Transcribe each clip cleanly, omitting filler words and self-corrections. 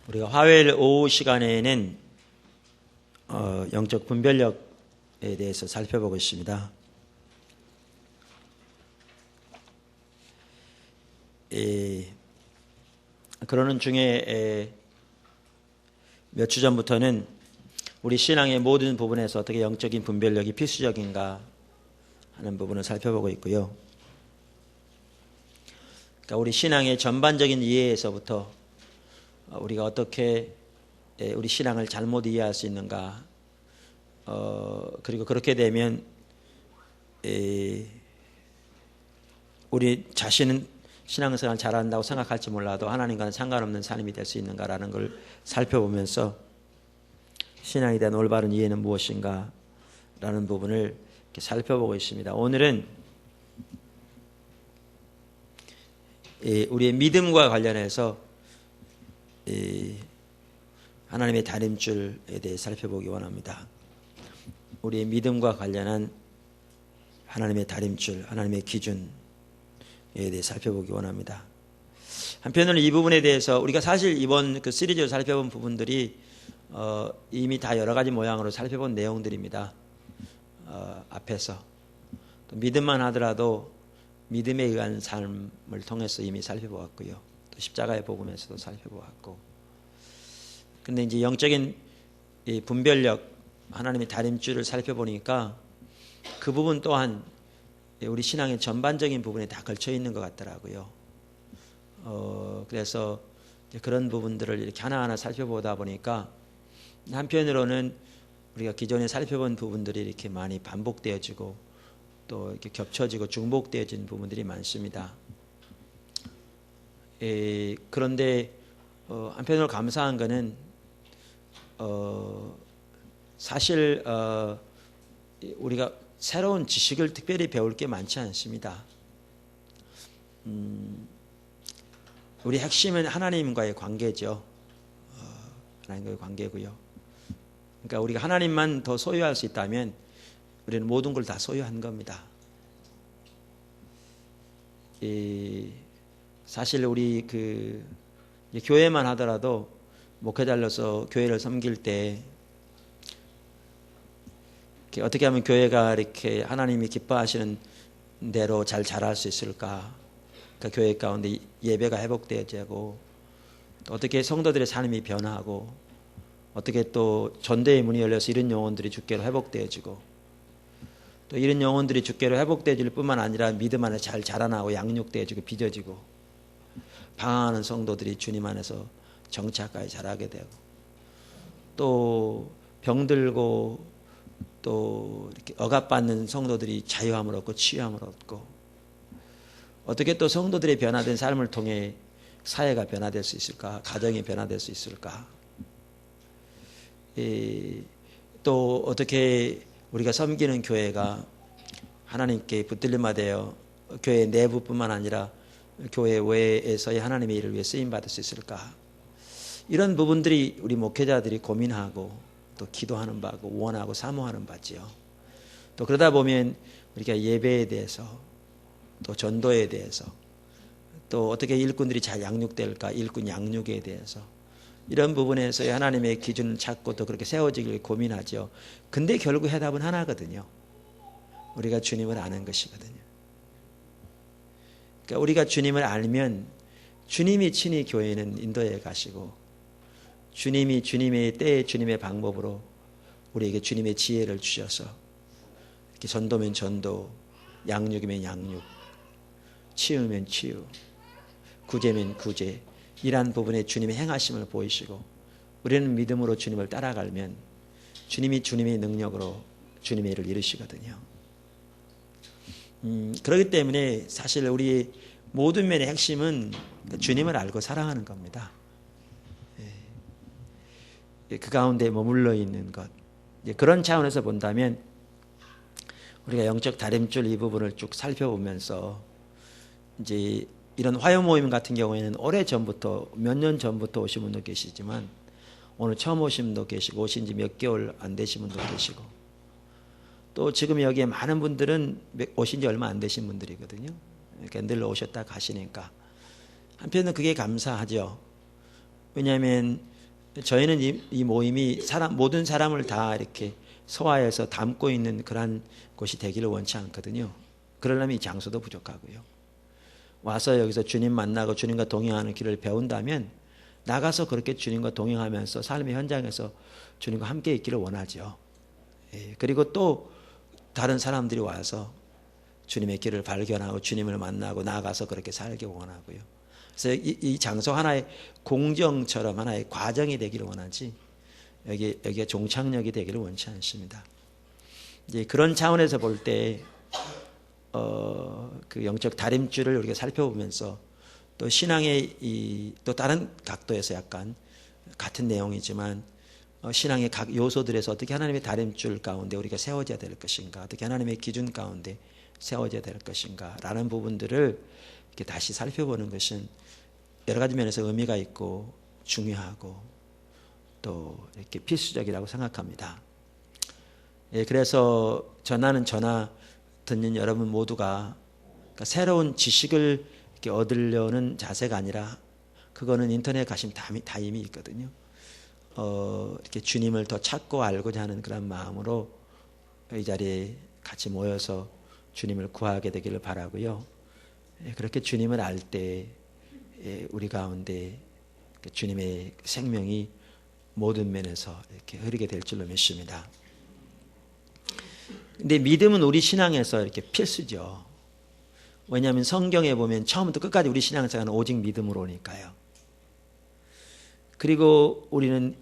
우리가 화요일 오후 시간에는 영적 분별력에 대해서 살펴보고 있습니다. 그러는 중에 몇 주 전부터는 우리 신앙의 모든 부분에서 어떻게 영적인 분별력이 필수적인가 하는 부분을 살펴보고 있고요. 그러니까 우리 신앙의 전반적인 이해에서부터 우리가 어떻게 우리 신앙을 잘못 이해할 수 있는가, 그리고 그렇게 되면 우리 자신은 신앙생활 잘한다고 생각할지 몰라도 하나님과는 상관없는 삶이 될 수 있는가라는 걸 살펴보면서 신앙에 대한 올바른 이해는 무엇인가 라는 부분을 이렇게 살펴보고 있습니다. 오늘은 우리의 믿음과 관련해서 하나님의 다림줄에 대해 살펴보기 원합니다. 우리의 믿음과 관련한 하나님의 다림줄, 하나님의 기준에 대해 살펴보기 원합니다. 한편으로는 이 부분에 대해서 우리가 사실 이번 그 시리즈로 살펴본 부분들이 이미 다 여러 가지 모양으로 살펴본 내용들입니다. 앞에서 또 믿음만 하더라도 믿음에 의한 삶을 통해서 이미 살펴보았고요. 또 십자가의 복음에서도 살펴보았고, 근데 이제 영적인 이 분별력, 하나님의 다림줄을 살펴보니까 그 부분 또한 우리 신앙의 전반적인 부분에 다 걸쳐 있는 것 같더라고요. 그래서 그런 부분들을 이렇게 하나하나 살펴보다 보니까 한편으로는 우리가 기존에 살펴본 부분들이 이렇게 많이 반복되어지고 또 이렇게 겹쳐지고 중복되어진 부분들이 많습니다. 그런데 한편으로 감사한 것은 사실 우리가 새로운 지식을 특별히 배울 게 많지 않습니다. 우리 핵심은 하나님과의 관계죠. 하나님과의 관계고요. 그러니까 우리가 하나님만 더 소유할 수 있다면 우리는 모든 걸 다 소유한 겁니다. 사실 우리 교회만 하더라도 목회자로서 교회를 섬길 때 어떻게 하면 교회가 이렇게 하나님이 기뻐하시는 대로 잘 자랄 수 있을까? 그러니까 교회 가운데 예배가 회복되어지고, 또 어떻게 성도들의 삶이 변화하고, 어떻게 또 전도의 문이 열려서 이런 영혼들이 주께로 회복되어지고, 또 이런 영혼들이 주께로 회복되어질 뿐만 아니라 믿음 안에 잘 자라나고 양육되어지고 빚어지고, 방황하는 성도들이 주님 안에서 정착까지 자라게 되고, 또 병들고 또 이렇게 억압받는 성도들이 자유함을 얻고 치유함을 얻고, 어떻게 또 성도들의 변화된 삶을 통해 사회가 변화될 수 있을까? 가정이 변화될 수 있을까? 또 어떻게 우리가 섬기는 교회가 하나님께 붙들림마 되어 교회 내부뿐만 아니라 교회 외에서의 하나님의 일을 위해 쓰임받을 수 있을까? 이런 부분들이 우리 목회자들이 고민하고 또 기도하는 바고 원하고 사모하는 바지요. 또 그러다 보면 우리가 예배에 대해서 또 전도에 대해서 또 어떻게 일꾼들이 잘 양육될까, 일꾼 양육에 대해서 이런 부분에서 하나님의 기준을 찾고 또 그렇게 세워지길 고민하죠. 근데 결국 해답은 하나거든요. 우리가 주님을 아는 것이거든요. 그러니까 우리가 주님을 알면 주님이 친히 교회는 인도해 가시고, 주님이 주님의 때에 주님의 방법으로 우리에게 주님의 지혜를 주셔서 이렇게 전도면 전도, 양육이면 양육, 치유면 치유, 구제면 구제, 이러한 부분에 주님의 행하심을 보이시고 우리는 믿음으로 주님을 따라가면 주님이 주님의 능력으로 주님의 일을 이루시거든요. 그렇기 때문에 사실 우리 모든 면의 핵심은 주님을 알고 사랑하는 겁니다. 그 가운데 머물러 있는 것, 그런 차원에서 본다면 우리가 영적 다림줄 이 부분을 쭉 살펴보면서 이제 이런 화요 모임 같은 경우에는 오래 전부터 몇 년 전부터 오신 분도 계시지만 오늘 처음 오신 분도 계시고 오신 지 몇 개월 안 되신 분도 계시고, 또 지금 여기에 많은 분들은 오신 지 얼마 안 되신 분들이거든요. 늘 오셨다 가시니까 한편은 그게 감사하죠. 왜냐하면 저희는 이 모임이 모든 사람을 다 이렇게 소화해서 담고 있는 그러한 곳이 되기를 원치 않거든요. 그러려면 이 장소도 부족하고요. 와서 여기서 주님 만나고 주님과 동행하는 길을 배운다면 나가서 그렇게 주님과 동행하면서 삶의 현장에서 주님과 함께 있기를 원하죠. 그리고 또 다른 사람들이 와서 주님의 길을 발견하고 주님을 만나고 나아가서 그렇게 살기 원하고요. 그래서 이 장소 하나의 공정처럼 하나의 과정이 되기를 원하지 여기에 종착역이 되기를 원치 않습니다. 이제 그런 차원에서 볼 때 그 영적 다림줄을 우리가 살펴보면서 또 신앙의 또 다른 각도에서 약간 같은 내용이지만 신앙의 각 요소들에서 어떻게 하나님의 다림줄 가운데 우리가 세워져야 될 것인가, 어떻게 하나님의 기준 가운데 세워져야 될 것인가 라는 부분들을 이렇게 다시 살펴보는 것은 여러 가지 면에서 의미가 있고 중요하고 또 이렇게 필수적이라고 생각합니다. 그래서 전하는 전하 듣는 여러분 모두가 그러니까 새로운 지식을 이렇게 얻으려는 자세가 아니라 그거는 인터넷 가시면 다 이미 있거든요. 이렇게 주님을 더 찾고 알고자 하는 그런 마음으로 이 자리에 같이 모여서 주님을 구하게 되기를 바라고요. 그렇게 주님을 알 때 우리 가운데 주님의 생명이 모든 면에서 이렇게 흐르게 될 줄로 믿습니다. 근데 믿음은 우리 신앙에서 이렇게 필수죠. 왜냐하면 성경에 보면 처음부터 끝까지 우리 신앙생활은 오직 믿음으로 오니까요. 그리고 우리는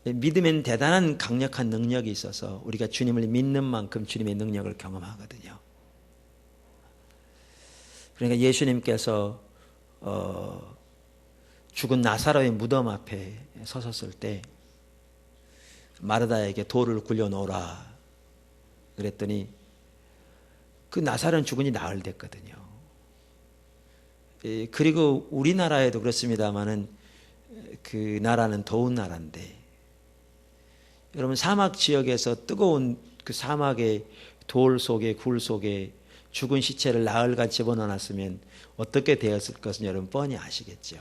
믿음엔 대단한 강력한 능력이 있어서 우리가 주님을 믿는 만큼 주님의 능력을 경험하거든요. 그러니까 예수님께서 죽은 나사로의 무덤 앞에 서섰을 때 마르다에게 돌을 굴려놓으라 그랬더니 그 나사로는 죽으니 나흘 됐거든요. 그리고 우리나라에도 그렇습니다만은 그 나라는 더운 나라인데 여러분 사막 지역에서 뜨거운 그 사막의 돌 속에 굴 속에 죽은 시체를 나흘간 집어넣어놨으면 어떻게 되었을 것은 여러분 뻔히 아시겠죠.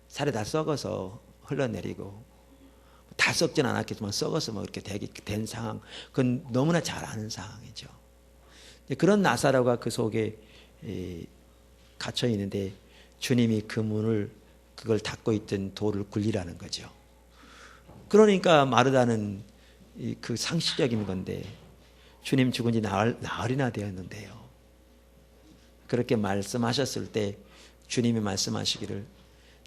살이 다 썩어서 흘러내리고 다 썩진 않았겠지만 썩어서 뭐 이렇게 된 상황, 그건 너무나 잘 아는 상황이죠. 그런 나사로가 그 속에 갇혀 있는데 주님이 그 문을 그걸 닫고 있던 돌을 굴리라는 거죠. 그러니까 마르다는 그 상식적인 건데 주님 죽은 지 나흘이나 되었는데요. 그렇게 말씀하셨을 때 주님이 말씀하시기를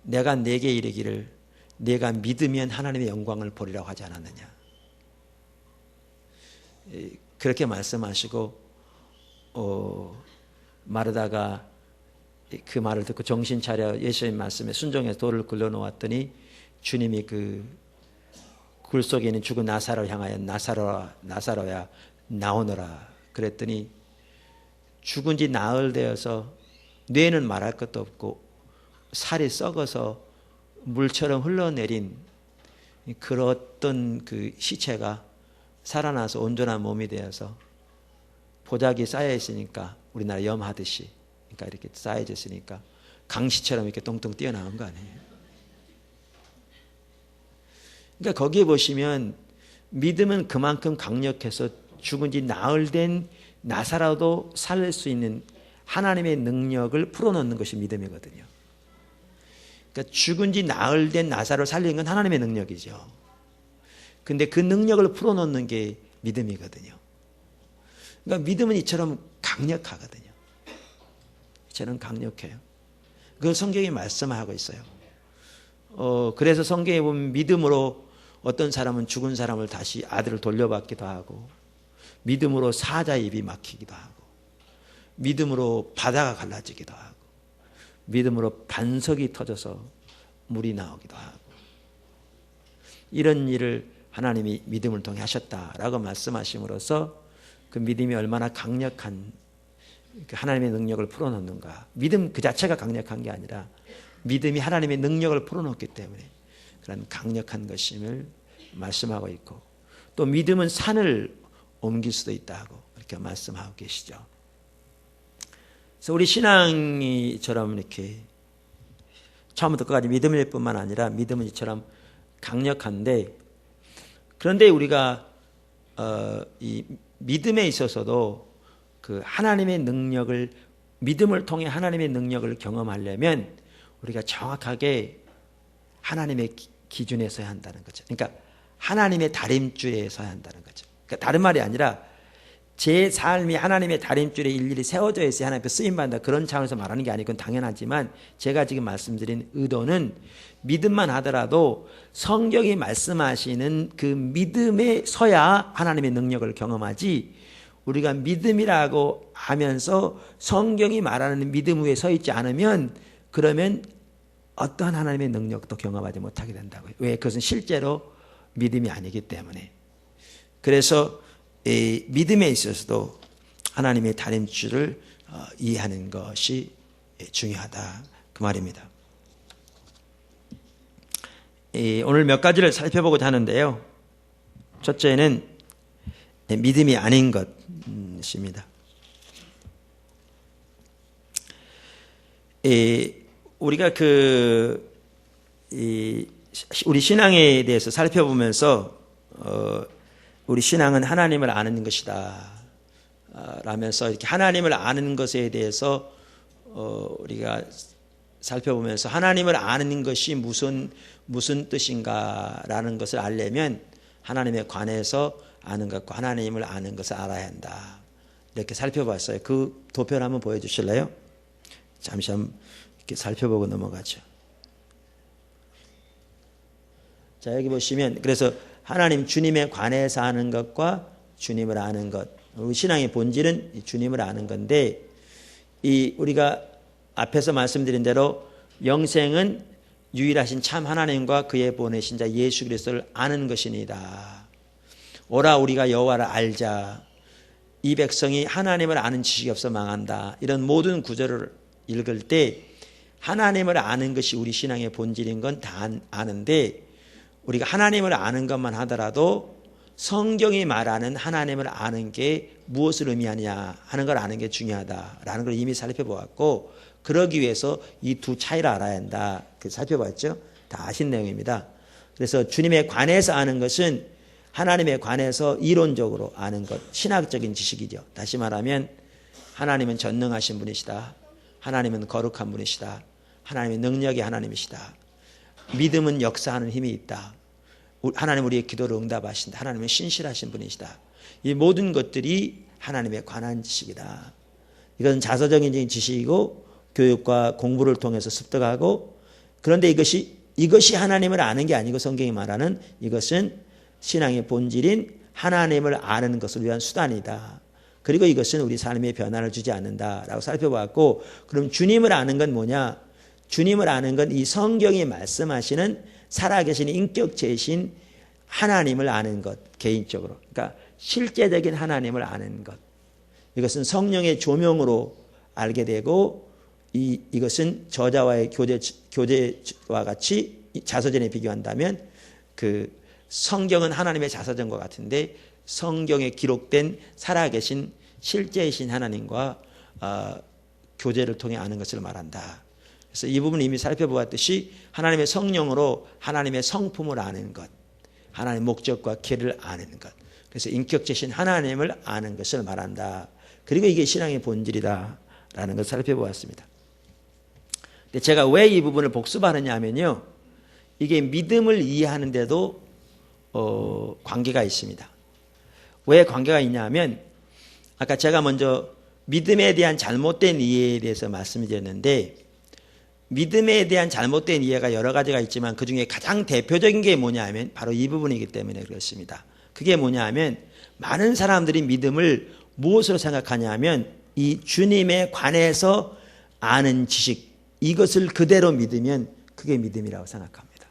내가 네게 이르기를 네가 믿으면 하나님의 영광을 보리라고 하지 않았느냐. 그렇게 말씀하시고 마르다가 그 말을 듣고 정신 차려 예수님 말씀에 순종해서 돌을 굴려놓았더니 주님이 그 굴 속에 있는 죽은 나사로를 향하여 나사로야 나오너라 그랬더니 죽은 지 나흘 되어서 뇌는 말할 것도 없고 살이 썩어서 물처럼 흘러내린 그런 그 시체가 살아나서 온전한 몸이 되어서 보자기 쌓여 있으니까 우리나라 염하듯이 그러니까 이렇게 쌓여져 있으니까 강시처럼 이렇게 똥똥 뛰어나온 거 아니에요. 그러니까 거기에 보시면 믿음은 그만큼 강력해서 죽은 지 나흘 된 나사로도 살릴 수 있는 하나님의 능력을 풀어놓는 것이 믿음이거든요. 그러니까 죽은 지 나흘 된 나사로를 살리는 건 하나님의 능력이죠. 근데 그 능력을 풀어놓는 게 믿음이거든요. 그러니까 믿음은 이처럼 강력하거든요. 이처럼 강력해요. 그걸 성경이 말씀하고 있어요. 그래서 성경에 보면 믿음으로 어떤 사람은 죽은 사람을 다시 아들을 돌려받기도 하고 믿음으로 사자의 입이 막히기도 하고 믿음으로 바다가 갈라지기도 하고 믿음으로 반석이 터져서 물이 나오기도 하고 이런 일을 하나님이 믿음을 통해 하셨다라고 말씀하심으로써 그 믿음이 얼마나 강력한 하나님의 능력을 풀어놓는가. 믿음 그 자체가 강력한 게 아니라 믿음이 하나님의 능력을 풀어놓기 때문에 그런 강력한 것임을 말씀하고 있고 또 믿음은 산을 옮길 수도 있다고 이렇게 말씀하고 계시죠. 그래서 우리 신앙이처럼 이렇게 처음부터 끝까지 믿음일 뿐만 아니라 믿음은 이처럼 강력한데, 그런데 우리가 이 믿음에 있어서도 그 하나님의 능력을, 믿음을 통해 하나님의 능력을 경험하려면 우리가 정확하게 하나님의 기준에 서야 한다는 거죠. 그러니까 하나님의 다림줄에 서야 한다는 거죠. 그러니까 다른 말이 아니라 제 삶이 하나님의 다림줄에 일일이 세워져 있어야 하나님께 쓰임받는다, 그런 차원에서 말하는 게 아니고 그건 당연하지만, 제가 지금 말씀드린 의도는 믿음만 하더라도 성경이 말씀하시는 그 믿음에 서야 하나님의 능력을 경험하지, 우리가 믿음이라고 하면서 성경이 말하는 믿음 위에 서 있지 않으면 그러면 어떠한 하나님의 능력도 경험하지 못하게 된다고요. 왜? 그것은 실제로 믿음이 아니기 때문에. 그래서 이 믿음에 있어서도 하나님의 다림줄을 이해하는 것이 중요하다, 그 말입니다. 오늘 몇 가지를 살펴보고자 하는데요. 첫째는 믿음이 아닌 것입니다. 우리가 우리 신앙에 대해서 살펴보면서 우리 신앙은 하나님을 아는 것이다 라면서 이렇게 하나님을 아는 것에 대해서 우리가 살펴보면서 하나님을 아는 것이 무슨 뜻인가라는 것을 알려면 하나님에 관해서 아는 것과 하나님을 아는 것을 알아야 한다, 이렇게 살펴봤어요. 그 도표를 한번 보여주실래요? 잠시 한번 이렇게 살펴보고 넘어가죠. 자, 여기 보시면, 그래서 하나님 주님에 관해서 아는 것과 주님을 아는 것, 우리 신앙의 본질은 주님을 아는 건데, 우리가 앞에서 말씀드린 대로 영생은 유일하신 참 하나님과 그의 보내신 자 예수 그리스도를 아는 것이니이다. 오라 우리가 여호와를 알자. 이 백성이 하나님을 아는 지식이 없어 망한다. 이런 모든 구절을 읽을 때 하나님을 아는 것이 우리 신앙의 본질인 건 다 아는데, 우리가 하나님을 아는 것만 하더라도 성경이 말하는 하나님을 아는 게 무엇을 의미하냐 하는 걸 아는 게 중요하다라는 걸 이미 살펴보았고, 그러기 위해서 이 두 차이를 알아야 한다, 살펴봤죠? 다 아신 내용입니다. 그래서 주님에 관해서 아는 것은 하나님에 관해서 이론적으로 아는 것, 신학적인 지식이죠. 다시 말하면 하나님은 전능하신 분이시다, 하나님은 거룩한 분이시다, 하나님의 능력이 하나님이시다, 믿음은 역사하는 힘이 있다, 하나님 우리의 기도를 응답하신다, 하나님은 신실하신 분이시다. 이 모든 것들이 하나님에 관한 지식이다. 이것은 자서적인 지식이고 교육과 공부를 통해서 습득하고, 그런데 이것이 하나님을 아는 게 아니고 성경이 말하는 이것은 신앙의 본질인 하나님을 아는 것을 위한 수단이다. 그리고 이것은 우리 삶에 변화를 주지 않는다라고 살펴봤고, 그럼 주님을 아는 건 뭐냐? 주님을 아는 건 이 성경이 말씀하시는 살아계신 인격체이신 하나님을 아는 것, 개인적으로. 그러니까 실제적인 하나님을 아는 것. 이것은 성령의 조명으로 알게 되고, 이것은 저자와의 교제와 같이 자서전에 비교한다면 그 성경은 하나님의 자서전과 같은데, 성경에 기록된 살아계신 실제이신 하나님과 교제를 통해 아는 것을 말한다. 그래서 이 부분을 이미 살펴보았듯이 하나님의 성령으로 하나님의 성품을 아는 것, 하나님의 목적과 길을 아는 것, 그래서 인격체신 하나님을 아는 것을 말한다. 그리고 이게 신앙의 본질이다라는 것을 살펴보았습니다. 근데 제가 왜 이 부분을 복습하느냐 하면요, 이게 믿음을 이해하는데도 관계가 있습니다. 왜 관계가 있냐 하면, 아까 제가 먼저 믿음에 대한 잘못된 이해에 대해서 말씀드렸는데, 믿음에 대한 잘못된 이해가 여러 가지가 있지만 그 중에 가장 대표적인 게 뭐냐 하면 바로 이 부분이기 때문에 그렇습니다. 그게 뭐냐 하면, 많은 사람들이 믿음을 무엇으로 생각하냐 하면 이 주님에 관해서 아는 지식, 이것을 그대로 믿으면 그게 믿음이라고 생각합니다.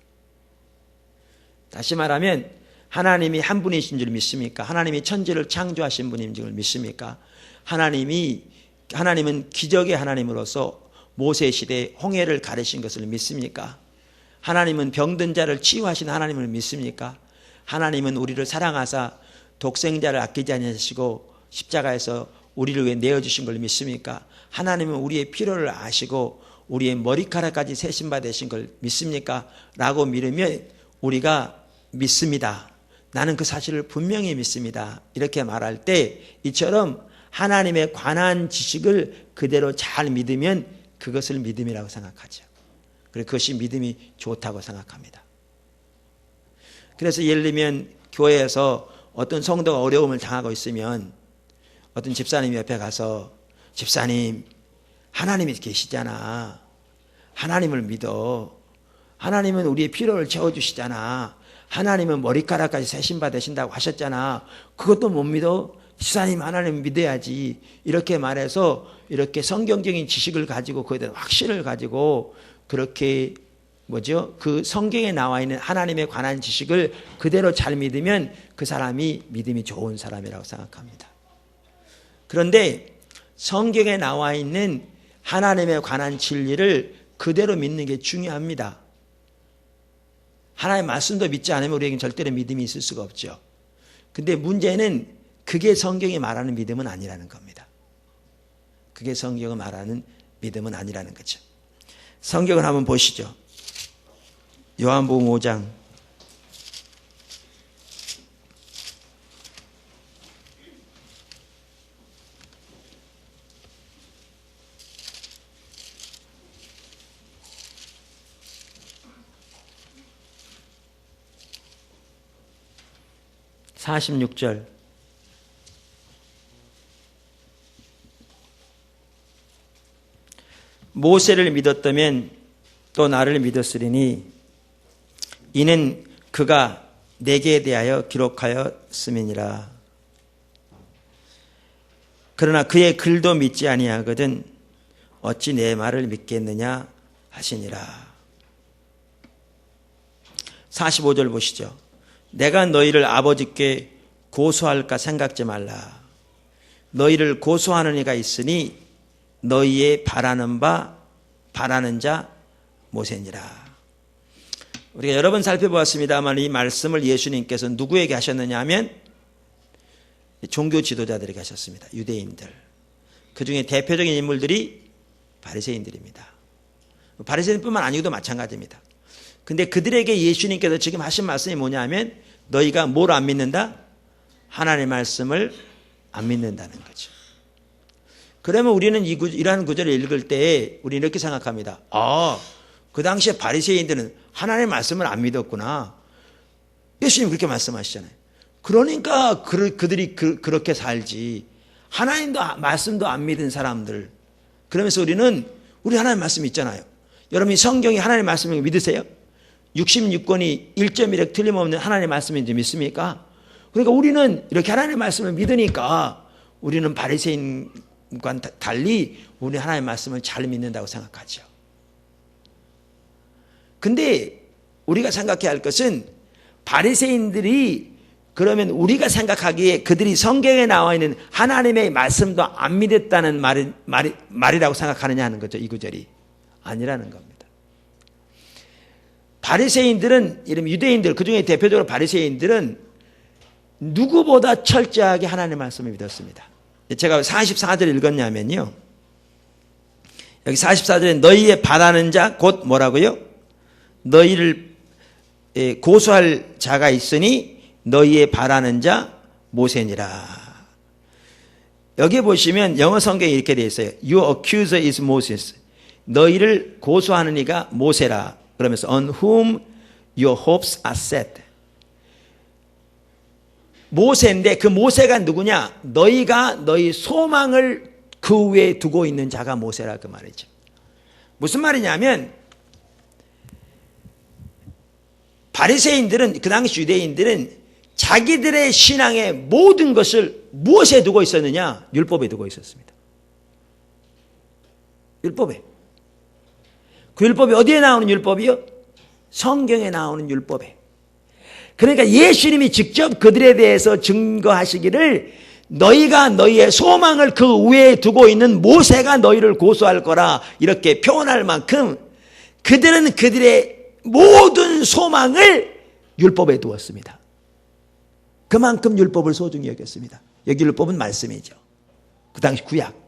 다시 말하면 하나님이 한 분이신 줄 믿습니까? 하나님이 천지를 창조하신 분인 줄 믿습니까? 하나님은 기적의 하나님으로서 모세 시대에 홍해를 가르신 것을 믿습니까? 하나님은 병든 자를 치유하신 하나님을 믿습니까? 하나님은 우리를 사랑하사 독생자를 아끼지 아니하시고 십자가에서 우리를 위해 내어주신 걸 믿습니까? 하나님은 우리의 필요를 아시고 우리의 머리카락까지 세신 바 되신 걸 믿습니까? 라고 믿으면 우리가 믿습니다. 나는 그 사실을 분명히 믿습니다. 이렇게 말할 때 이처럼 하나님에 관한 지식을 그대로 잘 믿으면 그것을 믿음이라고 생각하죠. 그리고 그것이 믿음이 좋다고 생각합니다. 그래서 예를 들면 교회에서 어떤 성도가 어려움을 당하고 있으면 어떤 집사님 옆에 가서 집사님, 하나님이 계시잖아. 하나님을 믿어. 하나님은 우리의 필요를 채워주시잖아. 하나님은 머리카락까지 세신바 되신다고 하셨잖아. 그것도 못 믿어? 집사님, 하나님 믿어야지. 이렇게 말해서 이렇게 성경적인 지식을 가지고 그에 대한 확신을 가지고 그렇게 그 성경에 나와 있는 하나님에 관한 지식을 그대로 잘 믿으면 그 사람이 믿음이 좋은 사람이라고 생각합니다. 그런데 성경에 나와 있는 하나님에 관한 진리를 그대로 믿는 게 중요합니다. 하나님의 말씀도 믿지 않으면 우리에게는 절대로 믿음이 있을 수가 없죠. 근데 문제는 그게 성경이 말하는 믿음은 아니라는 겁니다. 그게 성경이 말하는 믿음은 아니라는 거죠. 성경을 한번 보시죠. 요한복음 5장 46절. 모세를 믿었다면 또 나를 믿었으리니 이는 그가 내게 대하여 기록하였음이니라. 그러나 그의 글도 믿지 아니하거든 어찌 내 말을 믿겠느냐 하시니라. 45절 보시죠. 내가 너희를 아버지께 고소할까 생각지 말라. 너희를 고소하는 이가 있으니 너희의 바라는 자 모세니라. 우리가 여러 번 살펴보았습니다만 이 말씀을 예수님께서 누구에게 하셨느냐 하면 종교 지도자들에게 하셨습니다. 유대인들. 그 중에 대표적인 인물들이 바리새인들입니다. 바리새인뿐만 아니고도 마찬가지입니다. 근데 그들에게 예수님께서 지금 하신 말씀이 뭐냐 하면 너희가 뭘 안 믿는다? 하나님의 말씀을 안 믿는다는 거죠. 그러면 우리는 이러한 구절을 읽을 때 우리는 이렇게 생각합니다. 그 당시에 바리새인들은 하나님의 말씀을 안 믿었구나. 예수님 그렇게 말씀하시잖아요. 그러니까 그들이 그렇게 살지. 하나님도 말씀도 안 믿은 사람들. 그러면서 우리 하나님의 말씀 있잖아요. 여러분이 성경이 하나님의 말씀을 믿으세요? 66권이 1.1획 틀림없는 하나님의 말씀인지 믿습니까? 그러니까 우리는 이렇게 하나님의 말씀을 믿으니까 우리는 바리새인과 달리 우리 하나님의 말씀을 잘 믿는다고 생각하죠. 근데 우리가 생각해야 할 것은 바리새인들이 그러면 우리가 생각하기에 그들이 성경에 나와 있는 하나님의 말씀도 안 믿었다는 말이라고 생각하느냐 하는 거죠. 이 구절이 아니라는 겁니다. 바리새인들은 이런 유대인들 그중에 대표적으로 바리새인들은 누구보다 철저하게 하나님의 말씀을 믿었습니다. 제가 44절 읽었냐면요. 여기 44절에 너희의 바라는 자 곧 뭐라고요? 너희를 고소할 자가 있으니 너희의 바라는 자 모세니라. 여기 보시면 영어 성경에 이렇게 되어 있어요. Your accuser is Moses. 너희를 고소하는 이가 모세라. 그러면서 on whom your hopes are set. 모세인데 그 모세가 누구냐? 너희가 너희 소망을 그 위에 두고 있는 자가 모세라 그 말이죠. 무슨 말이냐면 바리새인들은 그 당시 유대인들은 자기들의 신앙의 모든 것을 무엇에 두고 있었느냐? 율법에 두고 있었습니다. 율법에. 그 율법이 어디에 나오는 율법이요? 성경에 나오는 율법에. 그러니까 예수님이 직접 그들에 대해서 증거하시기를 너희가 너희의 소망을 그 위에 두고 있는 모세가 너희를 고소할 거라 이렇게 표현할 만큼 그들은 그들의 모든 소망을 율법에 두었습니다. 그만큼 율법을 소중히 여겼습니다. 여기 율법은 말씀이죠. 그 당시 구약.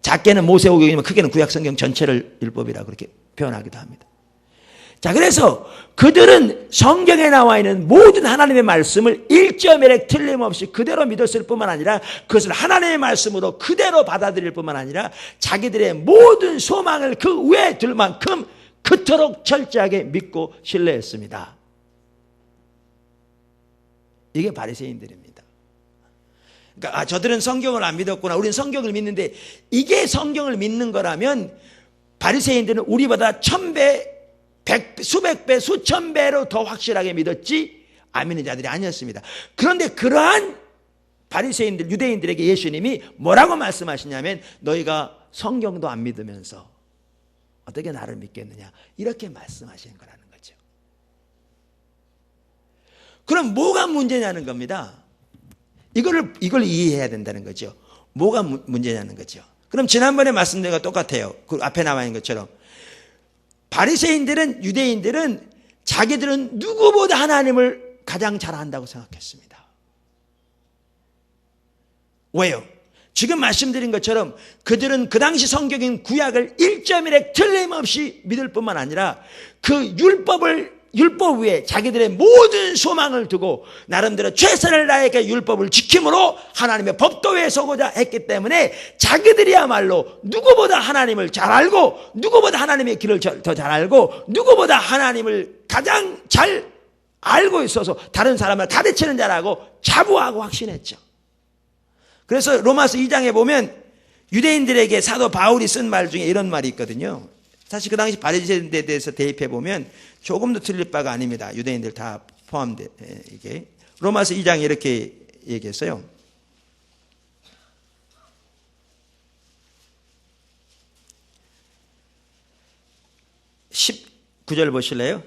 작게는 모세오경이면 크게는 구약 성경 전체를 율법이라고 그렇게 표현하기도 합니다. 자, 그래서 그들은 성경에 나와 있는 모든 하나님의 말씀을 1.1획 틀림없이 그대로 믿었을 뿐만 아니라 그것을 하나님의 말씀으로 그대로 받아들일 뿐만 아니라 자기들의 모든 소망을 그 위에 둘 만큼 그토록 철저하게 믿고 신뢰했습니다. 이게 바리새인들입니다. 그러니까 저들은 성경을 안 믿었구나, 우리는 성경을 믿는데, 이게 성경을 믿는 거라면 바리새인들은 우리보다 1000배, 수백 배, 수천 배로 더 확실하게 믿었지 안 믿는 자들이 아니었습니다. 그런데 그러한 바리새인들, 유대인들에게 예수님이 뭐라고 말씀하시냐면, 너희가 성경도 안 믿으면서 어떻게 나를 믿겠느냐, 이렇게 말씀하시는 거라는 거죠. 그럼 뭐가 문제냐는 겁니다. 이걸 이해해야 된다는 거죠. 뭐가 문제냐는 거죠. 그럼 지난번에 말씀드린 거 똑같아요. 그 앞에 나와 있는 것처럼 바리새인들은, 유대인들은 자기들은 누구보다 하나님을 가장 잘 안다고 생각했습니다. 왜요? 지금 말씀드린 것처럼 그들은 그 당시 성경인 구약을 1.1획 틀림없이 믿을 뿐만 아니라 그 율법 위에 자기들의 모든 소망을 두고 나름대로 최선을 다해 율법을 지킴으로 하나님의 법도에 서고자 했기 때문에 자기들이야말로 누구보다 하나님을 잘 알고, 누구보다 하나님의 길을 더 잘 알고, 누구보다 하나님을 가장 잘 알고 있어서 다른 사람을 가르치는 자라고 자부하고 확신했죠. 그래서 로마서 2장에 보면 유대인들에게 사도 바울이 쓴 말 중에 이런 말이 있거든요. 사실 그 당시 바리새인들에 대해서 대입해 보면 조금도 틀릴 바가 아닙니다. 유대인들 다 포함돼. 이게 로마서 2장에 이렇게 얘기했어요. 19절 보실래요?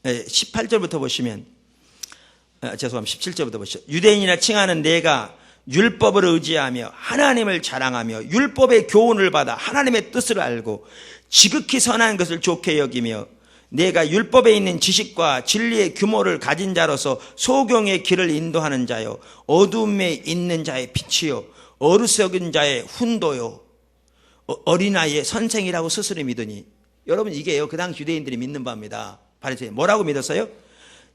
18절부터 보시면, 죄송합니다. 17절부터 보시죠. 유대인이라 칭하는 내가 율법을 의지하며 하나님을 자랑하며 율법의 교훈을 받아 하나님의 뜻을 알고 지극히 선한 것을 좋게 여기며 내가 율법에 있는 지식과 진리의 규모를 가진 자로서 소경의 길을 인도하는 자요, 어둠에 있는 자의 빛이요, 어리석은 자의 훈도요, 어린아이의 선생이라고 스스로 믿으니. 여러분, 이게요 그 당시 유대인들이 믿는 바입니다. 바리새인 뭐라고 믿었어요?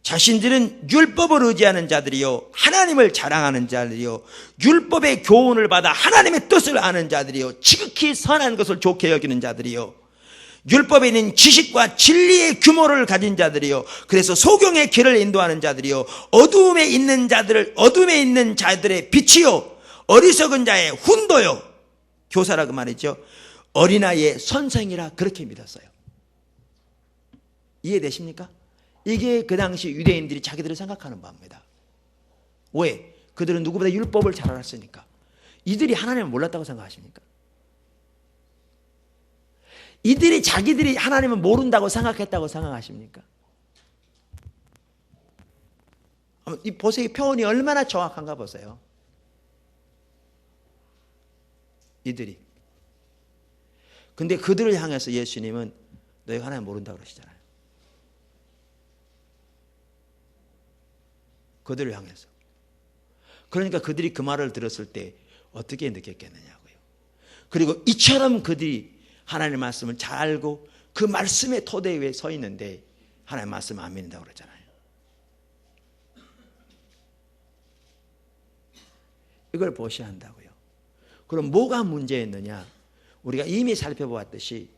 자신들은 율법을 의지하는 자들이요, 하나님을 자랑하는 자들이요, 율법의 교훈을 받아 하나님의 뜻을 아는 자들이요, 지극히 선한 것을 좋게 여기는 자들이요, 율법에 있는 지식과 진리의 규모를 가진 자들이요, 그래서 소경의 길을 인도하는 자들이요, 어둠에 있는 자들의 빛이요, 어리석은 자의 훈도요, 교사라고 말이죠, 어린아이의 선생이라 그렇게 믿었어요. 이해되십니까? 이게 그 당시 유대인들이 자기들을 생각하는 바입니다. 왜? 그들은 누구보다 율법을 잘 알았으니까. 이들이 하나님을 몰랐다고 생각하십니까? 이들이 자기들이 하나님을 모른다고 생각했다고 생각하십니까? 이 보세요. 표현이 얼마나 정확한가 보세요. 이들이. 근데 그들을 향해서 예수님은 너희가 하나님 모른다고 그러시잖아요. 그들을 향해서. 그러니까 그들이 그 말을 들었을 때 어떻게 느꼈겠느냐고요. 그리고 이처럼 그들이 하나님의 말씀을 잘 알고 그 말씀의 토대 위에 서 있는데 하나님의 말씀을 안 믿는다고 그러잖아요. 이걸 보셔야 한다고요. 그럼 뭐가 문제였느냐? 우리가 이미 살펴보았듯이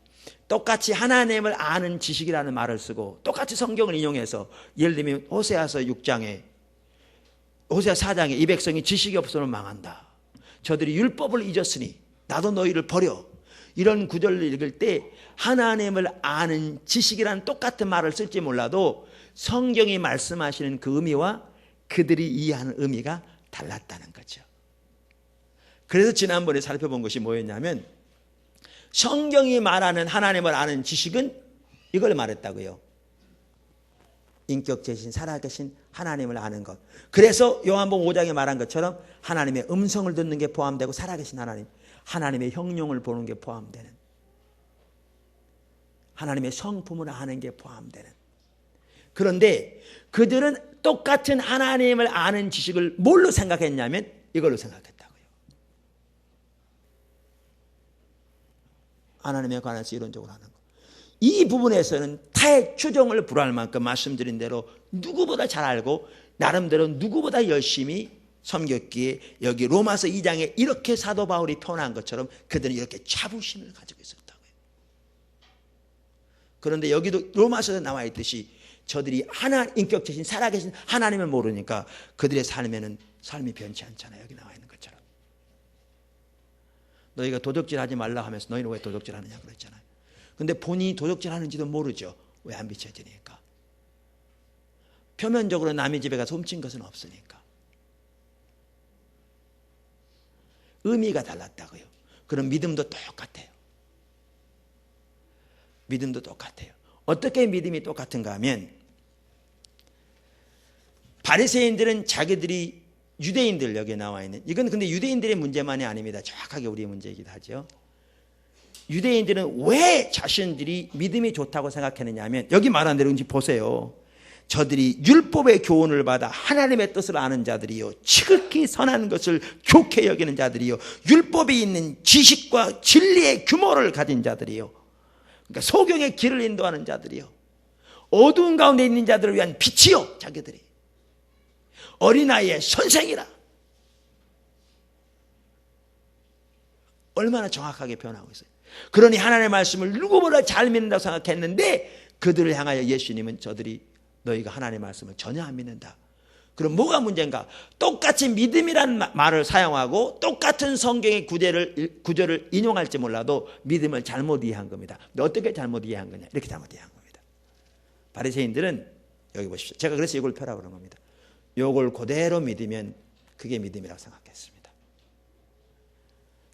똑같이 하나님을 아는 지식이라는 말을 쓰고 똑같이 성경을 인용해서, 예를 들면 호세아서 6장에, 호세아 4장에 이 백성이 지식이 없으면 망한다, 저들이 율법을 잊었으니 나도 너희를 버려, 이런 구절을 읽을 때 하나님을 아는 지식이라는 똑같은 말을 쓸지 몰라도 성경이 말씀하시는 그 의미와 그들이 이해하는 의미가 달랐다는 거죠. 그래서 지난번에 살펴본 것이 뭐였냐면, 성경이 말하는 하나님을 아는 지식은 이걸 말했다고요. 인격체신 살아계신 하나님을 아는 것. 그래서 요한복음 5장에 말한 것처럼 하나님의 음성을 듣는 게 포함되고, 살아계신 하나님, 하나님의 형용을 보는 게 포함되는, 하나님의 성품을 아는 게 포함되는. 그런데 그들은 똑같은 하나님을 아는 지식을 뭘로 생각했냐면 이걸로 생각했다고요. 하나님에 관해서 이론적으로 하는 거. 이 부분에서는 타의 추종을 불할 만큼 말씀드린 대로 누구보다 잘 알고 나름대로 누구보다 열심히 섬겼기에 여기 로마서 2장에 이렇게 사도 바울이 표현한 것처럼 그들은 이렇게 자부심을 가지고 있었다고요. 그런데 여기도 로마서에 나와 있듯이 저들이 인격체신 살아계신 하나님을 모르니까 그들의 삶이 변치 않잖아요. 여기 나와 있는 것처럼. 너희가 도적질하지 말라 하면서 너희는 왜 도적질하느냐 그랬잖아요. 근데 본인이 도적질하는지도 모르죠. 왜 안 비춰지니까. 표면적으로 남의 집에 가서 훔친 것은 없으니까. 의미가 달랐다고요. 그럼 믿음도 똑같아요. 믿음도 똑같아요. 어떻게 믿음이 똑같은가 하면 바리새인들은 자기들이 유대인들 여기에 나와 있는 이건 근데 유대인들의 문제만이 아닙니다. 정확하게 우리의 문제이기도 하죠. 유대인들은 왜 자신들이 믿음이 좋다고 생각했느냐 하면 여기 말한 대로 이제 보세요. 저들이 율법의 교훈을 받아 하나님의 뜻을 아는 자들이요 지극히 선한 것을 좋게 여기는 자들이요 율법에 있는 지식과 진리의 규모를 가진 자들이요 그러니까 소경의 길을 인도하는 자들이요 어두운 가운데 있는 자들을 위한 빛이요 자기들이 어린아이의 선생이라 얼마나 정확하게 표현하고 있어요. 그러니 하나님의 말씀을 누구보다 잘 믿는다고 생각했는데 그들을 향하여 예수님은 저들이 너희가 하나님의 말씀을 전혀 안 믿는다. 그럼 뭐가 문제인가? 똑같이 믿음이라는 말을 사용하고 똑같은 성경의 구절을 인용할지 몰라도 믿음을 잘못 이해한 겁니다. 근데 어떻게 잘못 이해한 거냐? 이렇게 잘못 이해한 겁니다. 바리새인들은 여기 보십시오. 제가 그래서 이걸 펴라고 그런 겁니다. 이걸 그대로 믿으면 그게 믿음이라고 생각했습니다.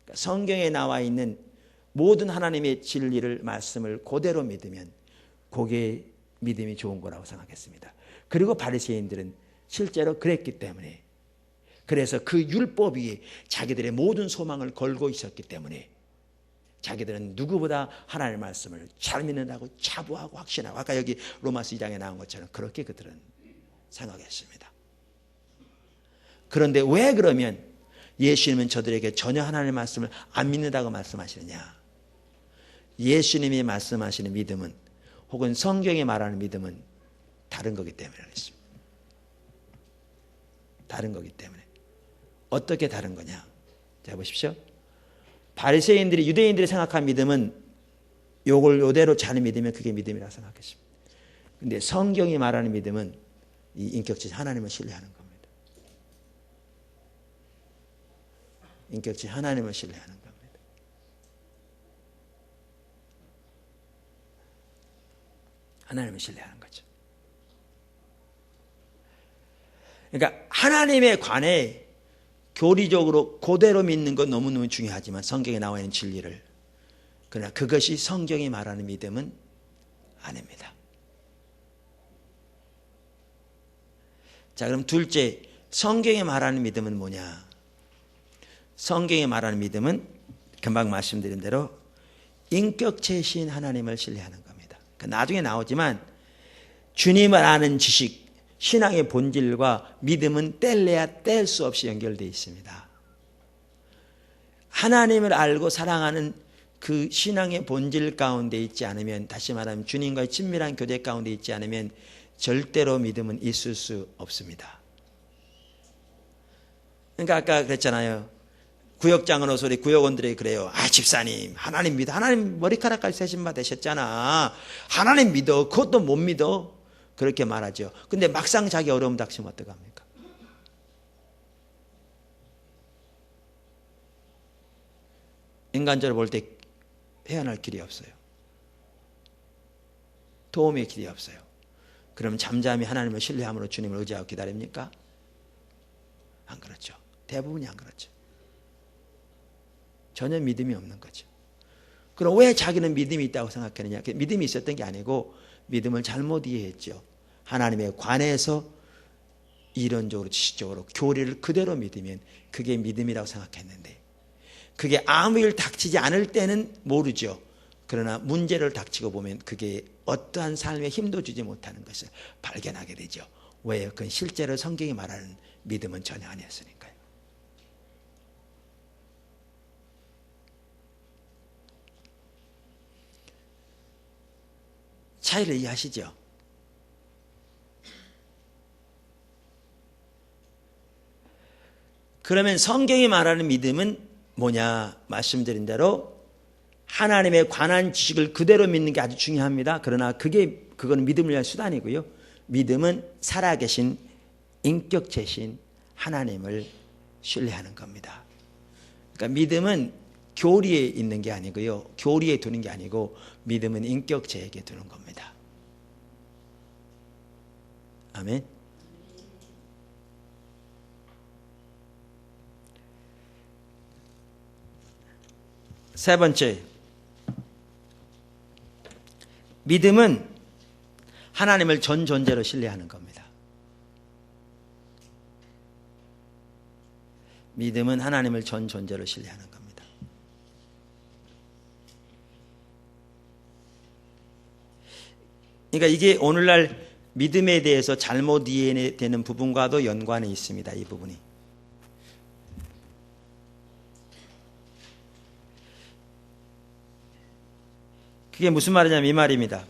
그러니까 성경에 나와 있는 모든 하나님의 진리를 말씀을 그대로 믿으면 그게 믿음이 좋은 거라고 생각했습니다. 그리고 바리새인들은 실제로 그랬기 때문에 그래서 그 율법 위에 자기들의 모든 소망을 걸고 있었기 때문에 자기들은 누구보다 하나님의 말씀을 잘 믿는다고 자부하고 확신하고 아까 여기 로마서 2장에 나온 것처럼 그렇게 그들은 생각했습니다. 그런데 왜 그러면 예수님은 저들에게 전혀 하나님의 말씀을 안 믿는다고 말씀하시느냐? 예수님이 말씀하시는 믿음은 혹은 성경이 말하는 믿음은 다른 거기 때문에 그렇습니다. 다른 거기 때문에. 어떻게 다른 거냐? 자 보십시오. 바리새인들이 유대인들이 생각한 믿음은 요걸 요대로 잘 믿으면 그게 믿음이라고 생각했습니다. 근데 성경이 말하는 믿음은 이 인격체신 하나님을 신뢰하는 겁니다. 인격체신 하나님을 신뢰하는 겁니다. 하나님을 신뢰하는 거죠. 그러니까 하나님에 관해 교리적으로 그대로 믿는 건 너무너무 중요하지만 성경에 나와 있는 진리를 그러나 그것이 성경이 말하는 믿음은 아닙니다. 자 그럼 둘째 성경이 말하는 믿음은 뭐냐? 성경이 말하는 믿음은 금방 말씀드린 대로 인격체신 하나님을 신뢰하는 겁니다. 나중에 나오지만 주님을 아는 지식, 신앙의 본질과 믿음은 뗄래야 뗄 수 없이 연결되어 있습니다. 하나님을 알고 사랑하는 그 신앙의 본질 가운데 있지 않으면 다시 말하면 주님과의 친밀한 교제 가운데 있지 않으면 절대로 믿음은 있을 수 없습니다. 그러니까 아까 그랬잖아요. 구역장으로 소리 구역원들이 그래요. 아 집사님 하나님 믿어. 하나님 머리카락까지 세신 바 되셨잖아. 하나님 믿어. 그것도 못 믿어. 그렇게 말하죠. 근데 막상 자기 어려움 닥치면 어떡합니까? 인간적으로 볼 때 헤어날 길이 없어요. 도움의 길이 없어요. 그럼 잠잠히 하나님을 신뢰함으로 주님을 의지하고 기다립니까? 안 그렇죠. 대부분이 안 그렇죠. 전혀 믿음이 없는 거죠. 그럼 왜 자기는 믿음이 있다고 생각하느냐? 믿음이 있었던 게 아니고 믿음을 잘못 이해했죠. 하나님에 관해서 이론적으로 지식적으로 교리를 그대로 믿으면 그게 믿음이라고 생각했는데 그게 아무 일 닥치지 않을 때는 모르죠. 그러나 문제를 닥치고 보면 그게 어떠한 삶에 힘도 주지 못하는 것을 발견하게 되죠. 왜요? 그건 실제로 성경이 말하는 믿음은 전혀 아니었으니까요. 차이를 이해하시죠? 그러면 성경이 말하는 믿음은 뭐냐? 말씀드린 대로 하나님에 관한 지식을 그대로 믿는 게 아주 중요합니다. 그러나 그건 믿음을 위한 수단이고요. 믿음은 살아계신 인격체신 하나님을 신뢰하는 겁니다. 그러니까 믿음은 교리에 있는 게 아니고요. 교리에 두는 게 아니고 믿음은 인격체에게 두는 겁니다. 아멘. 세 번째, 믿음은 하나님을 전 존재로 신뢰하는 겁니다. 믿음은 하나님을 전 존재로 신뢰하는 겁니다. 그러니까 이게 오늘날 믿음에 대해서 잘못 이해되는 부분과도 연관이 있습니다. 이 부분이. 그게 무슨 말이냐면 이 말입니다.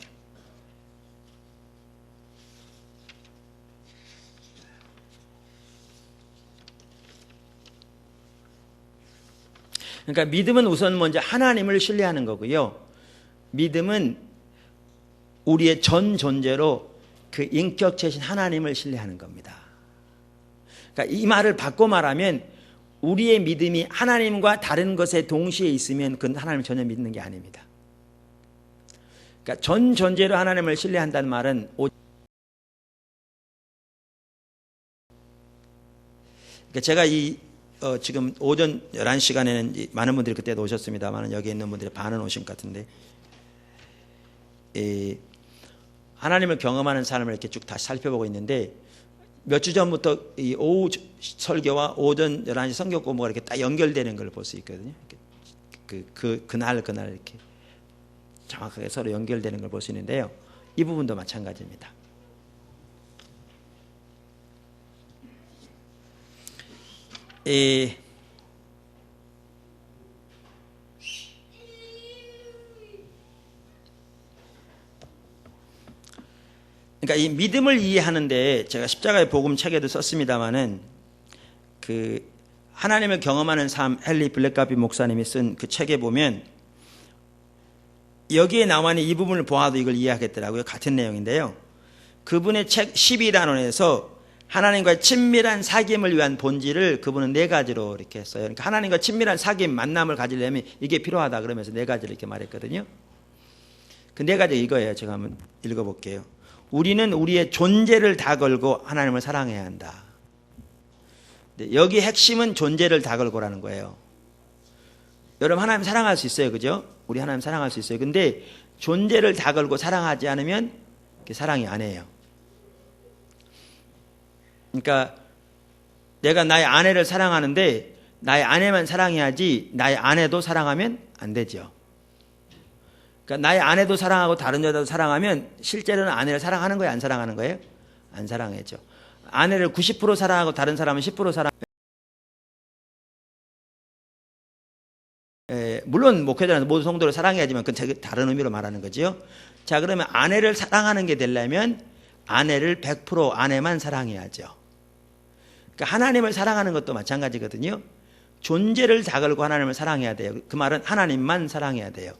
그러니까 믿음은 우선 먼저 하나님을 신뢰하는 거고요. 믿음은 우리의 전 존재로 그 인격체신 하나님을 신뢰하는 겁니다. 그러니까 이 말을 바꿔 말하면 우리의 믿음이 하나님과 다른 것에 동시에 있으면 그건 하나님을 전혀 믿는 게 아닙니다. 그러니까 전 존재로 하나님을 신뢰한다는 말은 그러니까 제가 지금 오전 11시간에는 많은 분들이 그때도 오셨습니다만 여기 있는 분들의 반은 오신 것 같은데 하나님을 경험하는 삶을 이렇게 쭉 다시 살펴보고 있는데 몇 주 전부터 이 오후 설교와 오전 11시 성경 공부가 이렇게 딱 연결되는 걸 볼 수 있거든요. 그날 이렇게 정확하게 서로 연결되는 걸 볼 수 있는데요. 이 부분도 마찬가지입니다. 그러니까 이 믿음을 이해하는데 제가 십자가의 복음 책에도 썼습니다마는 그 하나님을 경험하는 삶 헨리 블랙가비 목사님이 쓴 그 책에 보면 여기에 나와 있는 이 부분을 보아도 이걸 이해하겠더라고요. 같은 내용인데요. 그분의 책 12단원에서 하나님과의 친밀한 사귐을 위한 본질을 그분은 네 가지로 이렇게 했어요. 그러니까 하나님과 친밀한 사귐, 만남을 가지려면 이게 필요하다 그러면서 네 가지를 이렇게 말했거든요. 그 네 가지 이거예요. 제가 한번 읽어볼게요. 우리는 우리의 존재를 다 걸고 하나님을 사랑해야 한다. 여기 핵심은 존재를 다 걸고라는 거예요. 여러분 하나님 사랑할 수 있어요. 그죠? 우리 하나님 사랑할 수 있어요. 근데 존재를 다 걸고 사랑하지 않으면 사랑이 아니에요. 그러니까 내가 나의 아내를 사랑하는데 나의 아내만 사랑해야지 나의 아내도 사랑하면 안 되죠. 그러니까 나의 아내도 사랑하고 다른 여자도 사랑하면 실제로는 아내를 사랑하는 거예요? 안 사랑하는 거예요? 안 사랑하죠. 아내를 90% 사랑하고 다른 사람은 10% 사랑. 물론 목회자는 모든 성도를 사랑해야지만 그건 다른 의미로 말하는 거죠. 자, 그러면 아내를 사랑하는 게 되려면 아내를 100% 아내만 사랑해야죠. 그러니까 하나님을 사랑하는 것도 마찬가지거든요. 존재를 다 걸고 하나님을 사랑해야 돼요. 그 말은 하나님만 사랑해야 돼요.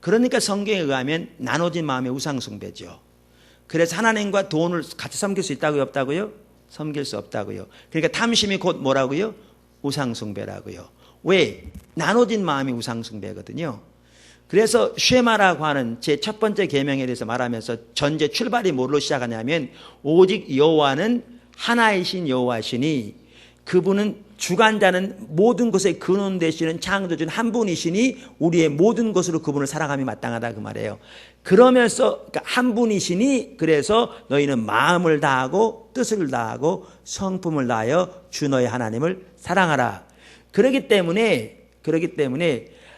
그러니까 성경에 의하면 나눠진 마음의 우상숭배죠. 그래서 하나님과 돈을 같이 섬길 수 있다고요? 없다고요? 섬길 수 없다고요. 그러니까 탐심이 곧 뭐라고요? 우상숭배라고요. 왜? 나눠진 마음이 우상숭배거든요. 그래서 쉐마라고 하는 제 첫 번째 계명에 대해서 말하면서 전제 출발이 뭘로 시작하냐면 오직 여호와는 하나이신 여호와시니 그분은 주관자는 모든 것의 근원 되시는 창조주는 한 분이시니 우리의 모든 것으로 그분을 사랑함이 마땅하다 그 말이에요. 그러면서 그러니까 한 분이시니 그래서 너희는 마음을 다하고 뜻을 다하고 성품을 다하여 주 너의 하나님을 사랑하라. 그렇기 때문에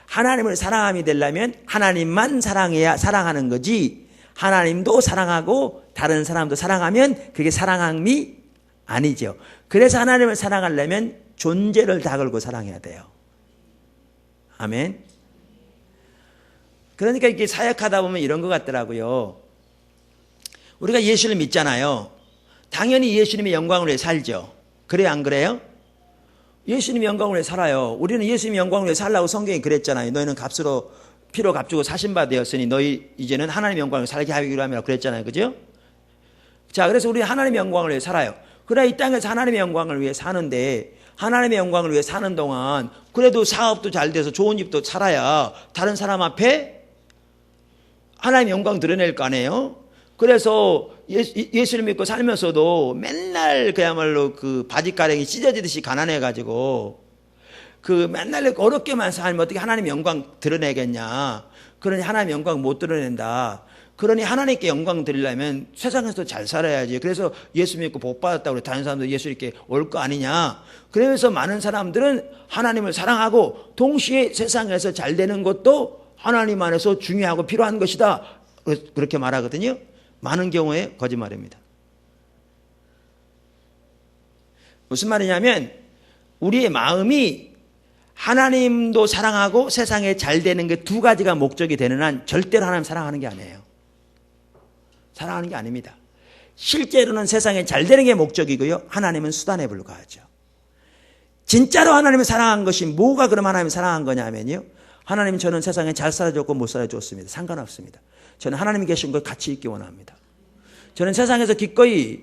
하나님을 사랑함이 되려면 하나님만 사랑해야 사랑하는 거지 하나님도 사랑하고 다른 사람도 사랑하면 그게 사랑함이 아니죠. 그래서 하나님을 사랑하려면 존재를 다 걸고 사랑해야 돼요. 아멘. 그러니까 이게 사역하다 보면 이런 것 같더라고요. 우리가 예수를 믿잖아요. 당연히 예수님의 영광을 위해 살죠. 그래요, 안 그래요? 예수님의 영광을 위해 살아요. 우리는 예수님의 영광을 위해 살라고 성경이 그랬잖아요. 너희는 값으로 피로 값주고 사신 바 되었으니 너희 이제는 하나님의 영광을 살게 하기로 함이라고 그랬잖아요. 그죠? 자, 그래서 우리는 하나님의 영광을 위해 살아요. 그래, 이 땅에서 하나님의 영광을 위해 사는데, 하나님의 영광을 위해 사는 동안 그래도 사업도 잘 돼서 좋은 집도 살아야 다른 사람 앞에 하나님의 영광 드러낼 거 아니에요? 그래서 예수를 믿고 살면서도 맨날 그야말로 그 바지가랑이 찢어지듯이 가난해가지고 그 맨날 어렵게만 살면 어떻게 하나님의 영광 드러내겠냐. 그러니 하나님의 영광 못 드러낸다. 그러니 하나님께 영광 드리려면 세상에서 잘 살아야지. 그래서 예수 믿고 복 받았다고 다른 사람들 예수 이렇게 올 거 아니냐. 그러면서 많은 사람들은 하나님을 사랑하고 동시에 세상에서 잘 되는 것도 하나님 안에서 중요하고 필요한 것이다. 그렇게 말하거든요. 많은 경우에 거짓말입니다. 무슨 말이냐면 우리의 마음이 하나님도 사랑하고 세상에 잘 되는 게 두 가지가 목적이 되는 한 절대로 하나님 사랑하는 게 아니에요. 사랑하는 게 아닙니다. 실제로는 세상에 잘 되는 게 목적이고요. 하나님은 수단에 불과하죠. 진짜로 하나님을 사랑한 것이 뭐가 그럼 하나님을 사랑한 거냐면요. 하나님 저는 세상에 잘 살아줬고 못 살아줬습니다. 상관없습니다. 저는 하나님이 계신 걸 같이 있기 원합니다. 저는 세상에서 기꺼이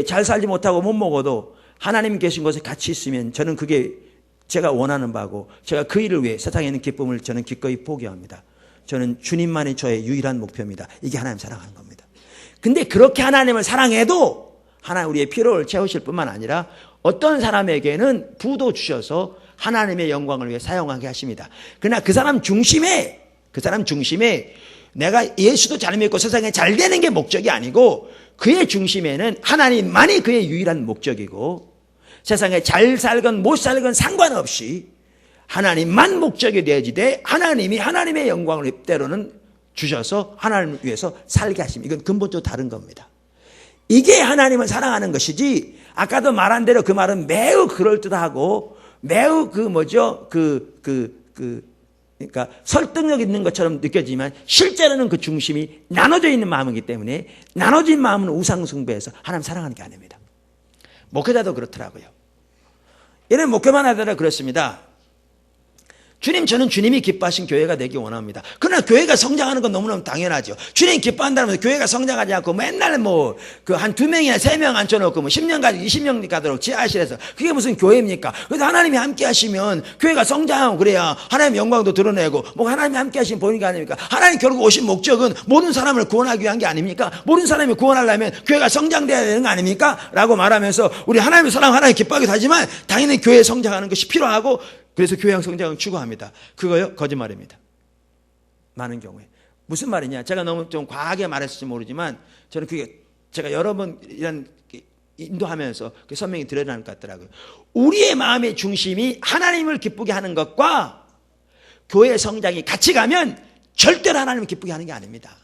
잘 살지 못하고 못 먹어도 하나님이 계신 곳에 같이 있으면 저는 그게 제가 원하는 바고 제가 그 일을 위해 세상에 있는 기쁨을 저는 기꺼이 포기합니다. 저는 주님만이 저의 유일한 목표입니다. 이게 하나님 사랑하는 겁니다. 근데 그렇게 하나님을 사랑해도 하나님 우리의 필요를 채우실 뿐만 아니라 어떤 사람에게는 부도 주셔서 하나님의 영광을 위해 사용하게 하십니다. 그러나 그 사람 중심에 내가 예수도 잘 믿고 세상에 잘 되는 게 목적이 아니고 그의 중심에는 하나님만이 그의 유일한 목적이고 세상에 잘 살건 못 살건 상관없이 하나님만 목적이 되어지되 하나님이 하나님의 영광을 때로는 주셔서 하나님을 위해서 살게 하십니다. 이건 근본적으로 다른 겁니다. 이게 하나님을 사랑하는 것이지 아까도 말한 대로 그 말은 매우 그럴듯하고 매우 그러니까 설득력 있는 것처럼 느껴지지만 실제로는 그 중심이 나눠져 있는 마음이기 때문에 나눠진 마음은 우상숭배해서 하나님 사랑하는 게 아닙니다. 목회자도 그렇더라고요. 얘는 목회만 하더라 그렇습니다. 주님, 저는 주님이 기뻐하신 교회가 되기 원합니다. 그러나 교회가 성장하는 건 너무너무 당연하죠. 주님 기뻐한다면 교회가 성장하지 않고 맨날 한 2명이나 3명 앉혀놓고 10년 가지고 20년 가도록 지하실에서 그게 무슨 교회입니까? 그래서 하나님이 함께 하시면 교회가 성장하고 그래야 하나님의 영광도 드러내고 하나님이 함께 하시면 보이는 게 아닙니까? 하나님 결국 오신 목적은 모든 사람을 구원하기 위한 게 아닙니까? 모든 사람이 구원하려면 교회가 성장돼야 되는 거 아닙니까? 라고 말하면서 우리 하나님을 사랑하고 하나님 기뻐하기도 하지만 당연히 교회 성장하는 것이 필요하고 그래서 교회 성장을 추구합니다. 그거요? 거짓말입니다. 많은 경우에. 무슨 말이냐? 제가 너무 좀 과하게 말했을지 모르지만 저는 그게 제가 여러 번 이런 인도하면서 그 선명히 드러나는 것 같더라고요. 우리의 마음의 중심이 하나님을 기쁘게 하는 것과 교회 성장이 같이 가면 절대로 하나님을 기쁘게 하는 게 아닙니다.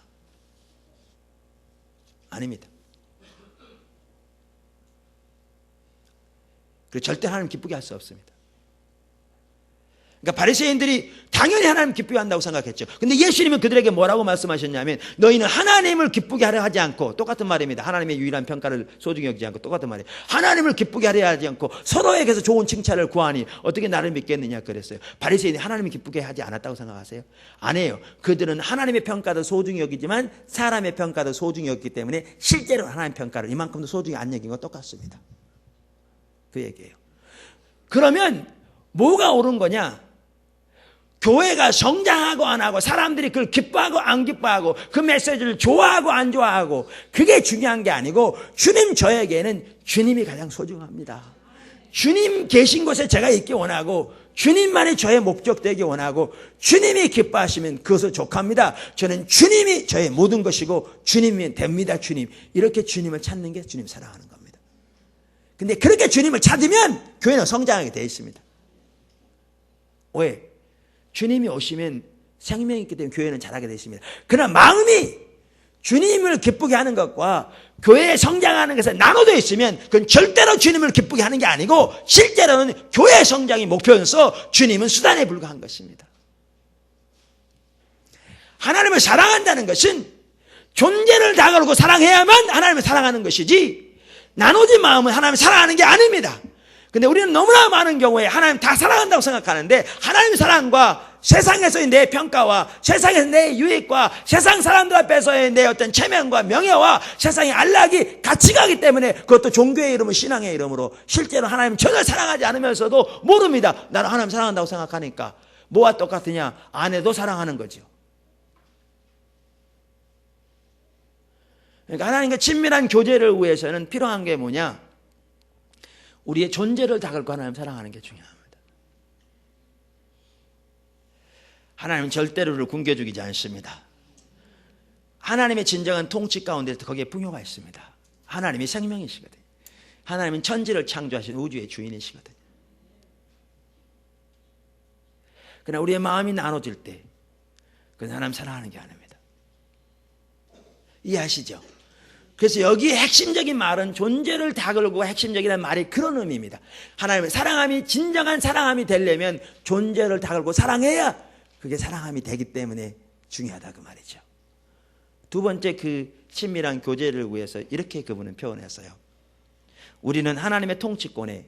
아닙니다. 그리고 절대 하나님 기쁘게 할 수 없습니다. 그러니까 바리새인들이 당연히 하나님 기쁘게 한다고 생각했죠. 근데 예수님은 그들에게 뭐라고 말씀하셨냐면 너희는 하나님을 기쁘게 하려 하지 않고 똑같은 말입니다. 하나님의 유일한 평가를 소중히 여기지 않고 똑같은 말이에요. 하나님을 기쁘게 하려 하지 않고 서로에게서 좋은 칭찬을 구하니 어떻게 나를 믿겠느냐 그랬어요. 바리새인이 하나님을 기쁘게 하지 않았다고 생각하세요? 아니에요. 그들은 하나님의 평가도 소중히 여기지만 사람의 평가도 소중히 여기기 때문에 실제로 하나님의 평가를 이만큼도 소중히 안 여긴 건 똑같습니다. 그 얘기예요. 그러면 뭐가 옳은 거냐? 교회가 성장하고 안 하고 사람들이 그걸 기뻐하고 안 기뻐하고 그 메시지를 좋아하고 안 좋아하고 그게 중요한 게 아니고 주님 저에게는 주님이 가장 소중합니다. 주님 계신 곳에 제가 있기 원하고 주님만이 저의 목적 되기 원하고 주님이 기뻐하시면 그것을 족합니다. 저는 주님이 저의 모든 것이고 주님이면 됩니다. 주님. 이렇게 주님을 찾는 게 주님 사랑하는 겁니다. 근데 그렇게 주님을 찾으면 교회는 성장하게 되어 있습니다. 왜? 주님이 오시면 생명이 있기 때문에 교회는 잘하게 되어 있습니다. 그러나 마음이 주님을 기쁘게 하는 것과 교회에 성장하는 것에 나눠져 있으면 그건 절대로 주님을 기쁘게 하는 게 아니고 실제로는 교회 성장이 목표여서 주님은 수단에 불과한 것입니다. 하나님을 사랑한다는 것은 존재를 다 걸고 사랑해야만 하나님을 사랑하는 것이지, 나눠진 마음은 하나님을 사랑하는 게 아닙니다. 근데 우리는 너무나 많은 경우에 하나님 다 사랑한다고 생각하는데, 하나님의 사랑과 세상에서의 내 평가와 세상에서 내 유익과 세상 사람들 앞에서의 내 어떤 체면과 명예와 세상의 안락이 같이 가기 때문에, 그것도 종교의 이름으로, 신앙의 이름으로 실제로 하나님 전혀 사랑하지 않으면서도 모릅니다. 나는 하나님 사랑한다고 생각하니까. 뭐와 똑같으냐? 아내도 사랑하는 거죠. 그러니까 하나님과 친밀한 교제를 위해서는 필요한 게 뭐냐? 우리의 존재를 다 걸고 하나님 사랑하는 게 중요합니다. 하나님은 절대로 우리를 굶겨 죽이지 않습니다. 하나님의 진정한 통치 가운데 거기에 풍요가 있습니다. 하나님이 생명이시거든요. 하나님은 천지를 창조하신 우주의 주인이시거든요. 그러나 우리의 마음이 나눠질 때 그건 하나님 사랑하는 게 아닙니다. 이해하시죠? 그래서 여기에 핵심적인 말은 존재를 다 걸고, 핵심적이라는 말이 그런 의미입니다. 하나님의 사랑함이 진정한 사랑함이 되려면 존재를 다 걸고 사랑해야 그게 사랑함이 되기 때문에 중요하다, 그 말이죠. 두 번째, 그 친밀한 교제를 위해서 이렇게 그분은 표현했어요. 우리는 하나님의 통치권에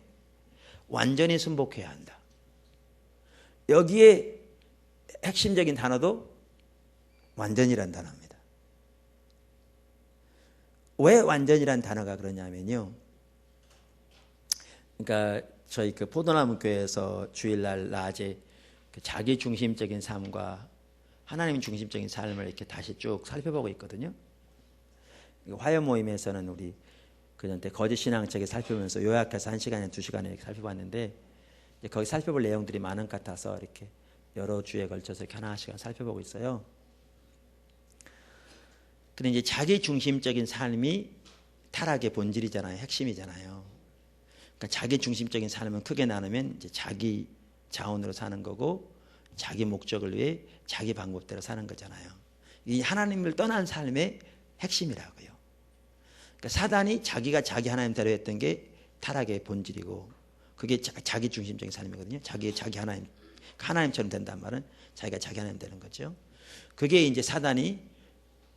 완전히 순복해야 한다. 여기에 핵심적인 단어도 완전이라는 단어입니다. 왜 완전이라는 단어가 그러냐면요, 그러니까 저희 그 포도나무 교회에서 주일날 낮에 그 자기 중심적인 삶과 하나님 중심적인 삶을 이렇게 다시 쭉 살펴보고 있거든요. 화요 모임에서는 우리 그때 거짓 신앙책을 살펴보면서 요약해서 1시간에 2시간에 이렇게 살펴봤는데, 거기 살펴볼 내용들이 많은 것 같아서 이렇게 여러 주에 걸쳐서 이렇게 하나씩 살펴보고 있어요. 근데 이제 자기 중심적인 삶이 타락의 본질이잖아요. 핵심이잖아요. 그러니까 자기 중심적인 삶은 크게 나누면 이제 자기 자원으로 사는 거고, 자기 목적을 위해 자기 방법대로 사는 거잖아요. 이 하나님을 떠난 삶의 핵심이라고요. 그러니까 사단이 자기가 자기 하나님대로 했던 게 타락의 본질이고, 그게 자기 중심적인 삶이거든요. 자기 하나님처럼 된단 말은 자기가 자기 하나님 되는 거죠. 그게 이제 사단이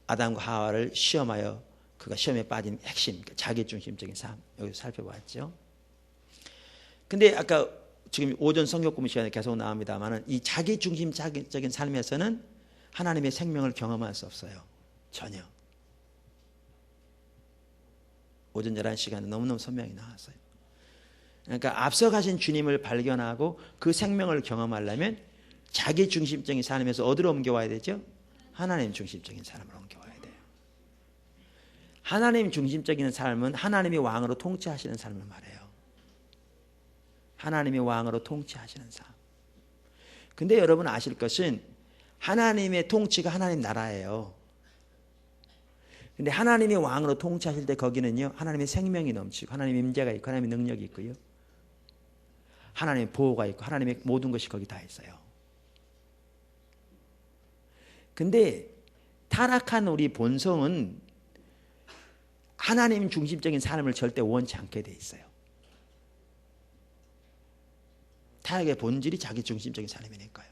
아담과 하와를 시험하여 그가 시험에 빠진 핵심, 그러니까 자기 중심적인 삶, 여기서 살펴봤죠. 근데 아까 지금 오전 성경 공부 시간에 계속 나옵니다만, 이 자기 중심적인 삶에서는 하나님의 생명을 경험할 수 없어요. 전혀. 오전 11시간에 너무너무 선명히 나왔어요. 그러니까 앞서가신 주님을 발견하고 그 생명을 경험하려면 자기 중심적인 삶에서 어디로 옮겨와야 되죠? 하나님 중심적인 삶을 옮겨와야 돼요. 하나님 중심적인 삶은 하나님이 왕으로 통치하시는 삶을 말해요. 하나님이 왕으로 통치하시는 삶. 근데 여러분 아실 것은 하나님의 통치가 하나님 나라예요. 근데 하나님이 왕으로 통치하실 때 거기는요, 하나님의 생명이 넘치고 하나님의 임재가 있고 하나님의 능력이 있고요, 하나님의 보호가 있고 하나님의 모든 것이 거기 다 있어요. 근데 타락한 우리 본성은 하나님 중심적인 삶을 절대 원치 않게 돼 있어요. 타락의 본질이 자기 중심적인 삶이니까요.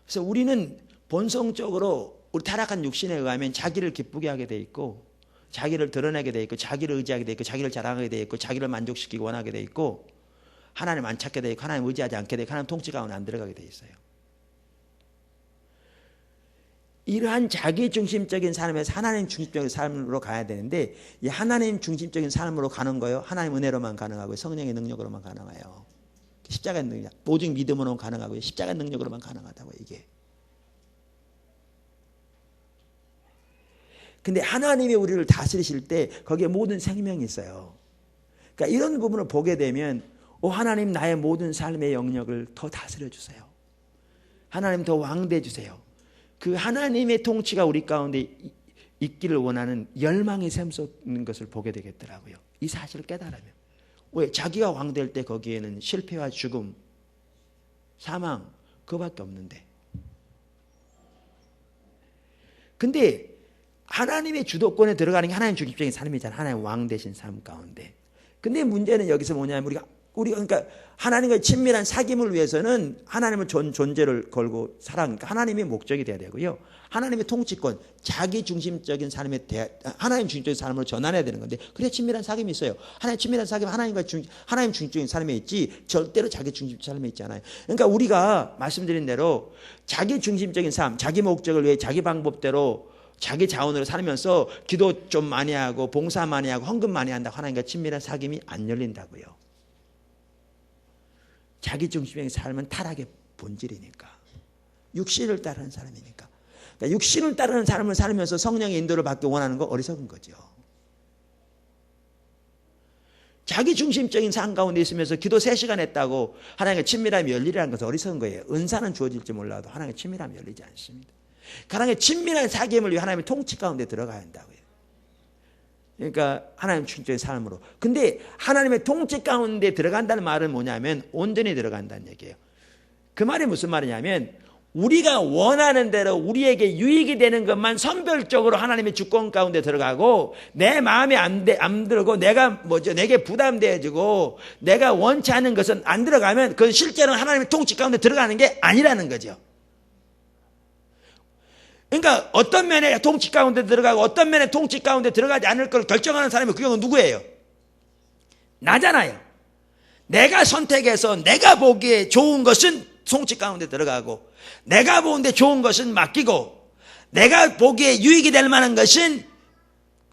그래서 우리는 본성적으로 우리 타락한 육신에 의하면 자기를 기쁘게 하게 돼 있고, 자기를 드러내게 돼 있고, 자기를 의지하게 돼 있고, 자기를 자랑하게 돼 있고, 자기를 만족시키기 원하게 돼 있고, 하나님 안 찾게 돼 있고, 하나님 의지하지 않게 돼 있고, 하나님 통치 가운데 안 들어가게 돼 있어요. 이러한 자기 중심적인 삶에서 하나님 중심적인 삶으로 가야 되는데, 이 하나님 중심적인 삶으로 가는 거요, 하나님 은혜로만 가능하고요, 성령의 능력으로만 가능해요. 십자가의 능력, 오직 믿음으로만 가능하고요, 십자가의 능력으로만 가능하다고. 이게 근데 하나님이 우리를 다스리실 때 거기에 모든 생명이 있어요. 그러니까 이런 부분을 보게 되면, 하나님 나의 모든 삶의 영역을 더 다스려 주세요. 하나님 더 왕돼 주세요. 그 하나님의 통치가 우리 가운데 있기를 원하는 열망이 샘솟는 것을 보게 되겠더라고요. 이 사실을 깨달으면. 왜? 자기가 왕될 때 거기에는 실패와 죽음, 사망, 그거밖에 없는데. 근데 하나님의 주도권에 들어가는 게 하나님 중심적인 삶이잖아요. 하나님 왕 되신 삶 가운데. 근데 문제는 여기서 뭐냐면, 우리가 우리가 그러니까 하나님과의 친밀한 사귐을 위해서는 하나님을 존재를 걸고 그러니까 하나님이 목적이 돼야 되고요. 하나님의 통치권, 자기 중심적인 삶에 하나님 중심적인 삶으로 전환해야 되는 건데, 그래 친밀한 사귐이 있어요. 하나님 친밀한 사귐, 하나님 중심적인 삶에 있지 절대로 자기 중심적인 삶에 있지 않아요. 그러니까 우리가 말씀드린 대로 자기 중심적인 삶, 자기 목적을 위해 자기 방법대로 자기 자원으로 살면서 기도 좀 많이 하고 봉사 많이 하고 헌금 많이 한다고 하나님과 친밀한 사귐이 안 열린다고요. 자기 중심적인 삶은 타락의 본질이니까, 육신을 따르는 사람이니까. 그러니까 육신을 따르는 삶을 살면서 성령의 인도를 받기 원하는 거 어리석은 거죠. 자기 중심적인 삶 가운데 있으면서 기도 3시간 했다고 하나님과 친밀함이 열리라는 것은 어리석은 거예요. 은사는 주어질지 몰라도 하나님과 친밀함이 열리지 않습니다. 하나님의 친밀한 사귐을 위해 하나님의 통치 가운데 들어가야 한다고요. 그러니까 하나님 중심적인 삶으로. 근데 하나님의 통치 가운데 들어간다는 말은 뭐냐면 온전히 들어간다는 얘기예요. 그 말이 무슨 말이냐면 우리가 원하는 대로 우리에게 유익이 되는 것만 선별적으로 하나님의 주권 가운데 들어가고, 내 마음에 안 들고 내게 부담되어지고 내가 원치 않은 것은 안 들어가면 그건 실제로는 하나님의 통치 가운데 들어가는 게 아니라는 거죠. 그러니까 어떤 면에 통치 가운데 들어가고 어떤 면에 통치 가운데 들어가지 않을 걸 결정하는 사람이 그 경우는 누구예요? 나잖아요. 내가 선택해서 내가 보기에 좋은 것은 통치 가운데 들어가고, 내가 보는데 좋은 것은 맡기고, 내가 보기에 유익이 될 만한 것은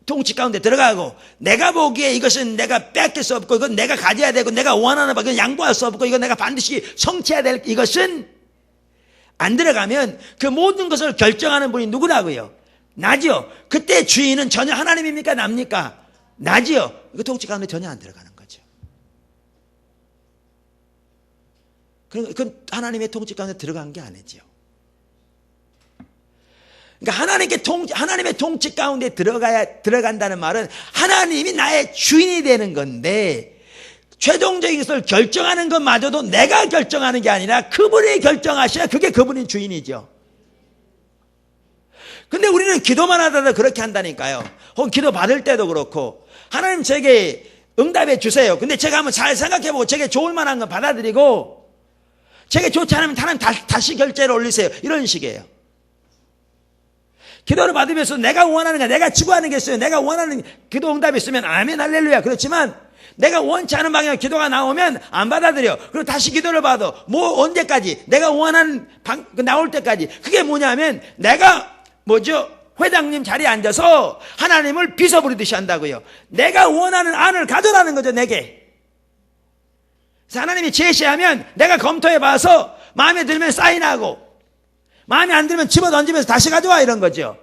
통치 가운데 들어가고, 내가 보기에 이것은 내가 뺏길 수 없고 이건 내가 가져야 되고 내가 원하는 바 이건 양보할 수 없고 이건 내가 반드시 성취해야 될 이것은 안 들어가면 그 모든 것을 결정하는 분이 누구라고요? 나지요. 그때 주인은 전혀 하나님입니까? 납니까? 나지요. 이거 통치 가운데 전혀 안 들어가는 거죠. 그건 하나님의 통치 가운데 들어간 게 아니지요. 그러니까 하나님의 통치 가운데 들어간다는 말은 하나님이 나의 주인이 되는 건데, 최종적인 것을 결정하는 것마저도 내가 결정하는 게 아니라 그분이 결정하셔야 그게 그분이 주인이죠. 근데 우리는 기도만 하다가 그렇게 한다니까요. 혹은 기도 받을 때도 그렇고, 하나님 제게 응답해 주세요. 근데 제가 한번 잘 생각해보고 제게 좋을 만한 건 받아들이고, 제게 좋지 않으면 하나님 다시 결제를 올리세요. 이런 식이에요. 기도를 받으면서 내가 원하는 거, 내가 추구하는 게 있어요. 내가 원하는 기도 응답이 있으면 아멘 할렐루야. 그렇지만 내가 원치 않은 방향 기도가 나오면 안 받아들여. 그리고 다시 기도를 받아. 언제까지? 내가 원하는 나올 때까지. 그게 뭐냐면 내가 회장님 자리에 앉아서 하나님을 비서부리듯이 한다고요. 내가 원하는 안을 가져라는 거죠, 내게. 그래서 하나님이 제시하면 내가 검토해 봐서 마음에 들면 사인하고, 마음에 안 들면 집어던지면서 다시 가져와, 이런 거죠.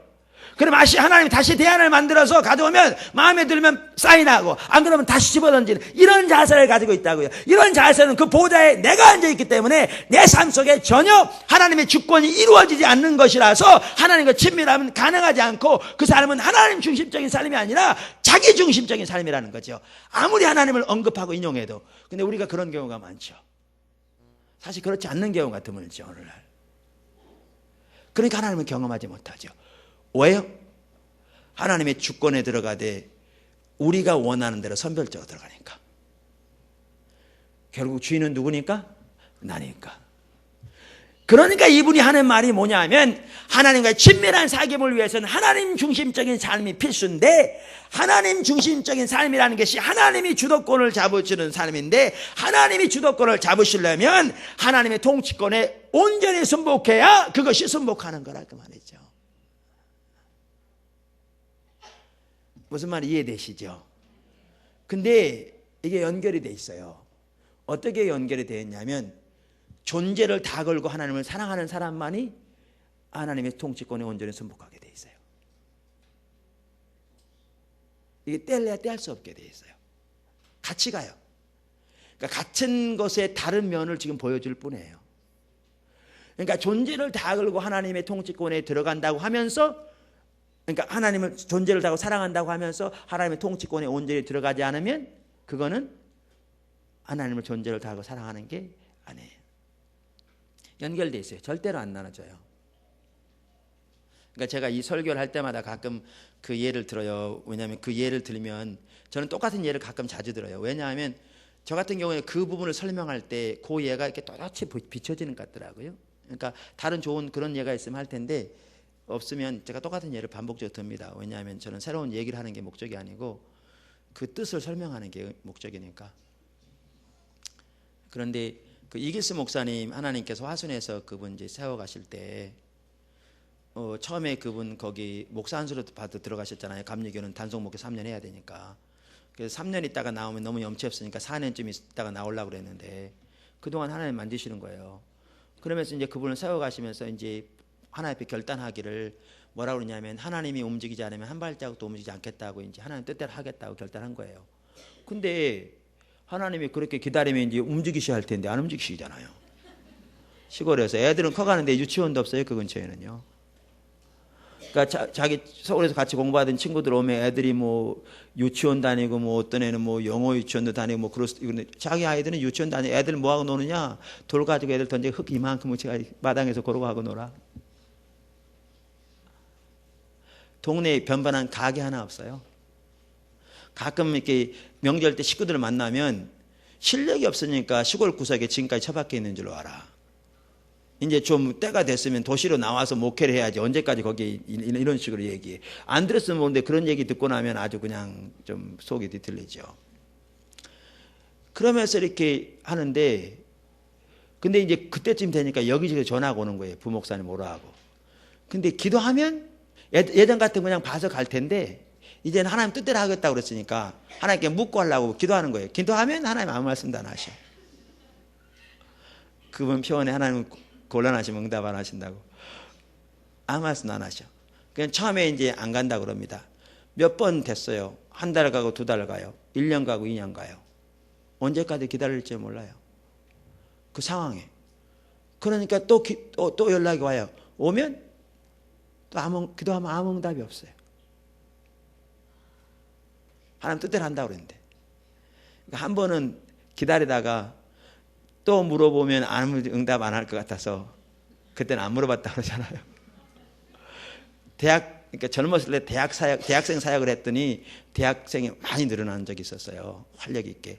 그럼 하나님이 다시 대안을 만들어서 가져오면 마음에 들면 사인하고, 안 그러면 다시 집어던지는 이런 자세를 가지고 있다고요. 이런 자세는 그 보좌에 내가 앉아있기 때문에 내 삶 속에 전혀 하나님의 주권이 이루어지지 않는 것이라서 하나님과 친밀함은 가능하지 않고, 그 삶은 하나님 중심적인 삶이 아니라 자기 중심적인 삶이라는 거죠. 아무리 하나님을 언급하고 인용해도. 근데 우리가 그런 경우가 많죠. 사실 그렇지 않는 경우가 드물죠, 오늘날. 그러니까 하나님을 경험하지 못하죠. 왜요? 하나님의 주권에 들어가되 우리가 원하는 대로 선별적으로 들어가니까. 결국 주인은 누구니까? 나니까. 그러니까 이분이 하는 말이 뭐냐면, 하나님과의 친밀한 사귐을 위해서는 하나님 중심적인 삶이 필수인데, 하나님 중심적인 삶이라는 것이 하나님이 주도권을 잡으시는 삶인데, 하나님이 주도권을 잡으시려면 하나님의 통치권에 온전히 순복해야 그것이 순복하는 거라, 그 말이죠. 무슨 말이 이해되시죠? 근데 이게 연결이 돼 있어요. 어떻게 연결이 되어 있냐면, 존재를 다 걸고 하나님을 사랑하는 사람만이 하나님의 통치권에 온전히 순복하게 돼 있어요. 이게 뗄래야 뗄 수 없게 돼 있어요. 같이 가요. 그러니까 같은 것의 다른 면을 지금 보여줄 뿐이에요. 그러니까 존재를 다 걸고 하나님의 통치권에 들어간다고 하면서, 그러니까 하나님을 존재를 다하고 사랑한다고 하면서 하나님의 통치권에 온전히 들어가지 않으면 그거는 하나님을 존재를 다하고 사랑하는 게 아니에요. 연결돼 있어요. 절대로 안 나눠져요. 그러니까 제가 이 설교를 할 때마다 가끔 그 예를 들어요. 왜냐하면 그 예를 들면 저는 똑같은 예를 가끔 자주 들어요. 왜냐하면 저 같은 경우에 그 부분을 설명할 때 그 예가 이렇게 또렷이 비춰지는 것 같더라고요. 그러니까 다른 좋은 그런 예가 있으면 할 텐데 없으면 제가 똑같은 예를 반복적으로 듭니다. 왜냐하면 저는 새로운 얘기를 하는 게 목적이 아니고 그 뜻을 설명하는 게 목적이니까. 그런데 그 이길스 목사님 하나님께서 화순에서 그분 이제 세워가실 때 처음에 그분 거기 목사 안수로 받아 들어가셨잖아요. 감리교는 단속 목회 3년 해야 되니까. 그래서 3년 있다가 나오면 너무 염치 없으니까 4년쯤 있다가 나오려고 그랬는데 그동안 하나님 만지시는 거예요. 그러면서 이제 그분을 세워가시면서 이제 하나님 앞에 결단하기를 뭐라고 그러냐면 하나님이 움직이지 않으면 한 발자국도 움직이지 않겠다고 이제 하나님 뜻대로 하겠다고 결단한 거예요. 근데 하나님이 그렇게 기다리면 이제 움직이셔야 할 텐데 안 움직이시잖아요. 시골에서 애들은 커가는데 유치원도 없어요. 그 근처에는요. 그러니까 자기 서울에서 같이 공부하던 친구들 오면 애들이 뭐 유치원 다니고 뭐 어떤 애는 뭐 영어 유치원도 다니고 뭐 그런데 자기 아이들은 유치원 다니고 애들 뭐 하고 노느냐? 돌 가지고 애들 던지고 흙 이만큼 마당에서 걸어가고 놀아. 동네에 변변한 가게 하나 없어요. 가끔 이렇게 명절 때 식구들을 만나면 실력이 없으니까 시골 구석에 지금까지 처박혀 있는 줄로 알아. 이제 좀 때가 됐으면 도시로 나와서 목회를 해야지 언제까지 거기 이런 식으로 얘기해. 안 들었으면 모르는데 그런 얘기 듣고 나면 아주 그냥 좀 속이 뒤틀리죠. 그러면서 이렇게 하는데 근데 이제 그때쯤 되니까 여기저기 전화가 오는 거예요. 부목사님 오라 하고. 근데 기도하면 예전 같은 그냥 봐서 갈 텐데 이제는 하나님 뜻대로 하겠다고 그랬으니까 하나님께 묻고 하려고 기도하는 거예요. 기도하면 하나님 아무 말씀도 안 하셔. 그분 표현에 하나님은 곤란하시면 응답 안 하신다고. 아무 말씀도 안 하셔. 그냥 처음에 이제 안 간다고 그럽니다. 몇 번 됐어요. 한 달 가고 2달 가요. 1년 가고 2년 가요. 언제까지 기다릴지 몰라요. 그 상황에. 그러니까 또 연락이 와요. 오면 또 기도하면 아무 응답이 없어요. 하나님 뜻대로 한다고 그랬는데. 그러니까 한 번은 기다리다가 또 물어보면 아무 응답 안 할 것 같아서 그때는 안 물어봤다 그러잖아요. 그러니까 젊었을 때 대학생 사역을 했더니 대학생이 많이 늘어난 적이 있었어요. 활력 있게.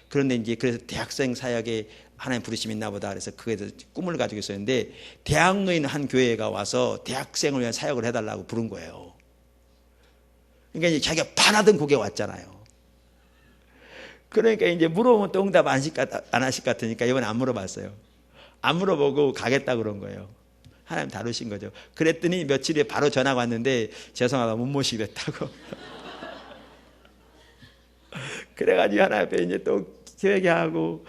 그런데 이제 그래서 대학생 사역에 하나님 부르심이 있나 보다 그래서 그에 대해서 꿈을 가지고 있었는데 대학로에 있는 한 교회가 와서 대학생을 위한 사역을 해달라고 부른 거예요. 그러니까 이제 자기가 반하던 곡에 왔잖아요. 그러니까 이제 물어보면 또 응답 안 하실 것 같으니까 이번에 안 물어봤어요. 안 물어보고 가겠다 그런 거예요. 하나님 다루신 거죠. 그랬더니 며칠 후에 바로 전화가 왔는데 죄송하다 못 모시겠다고. 그래가지고 하나님 앞에 이제 또 회개하고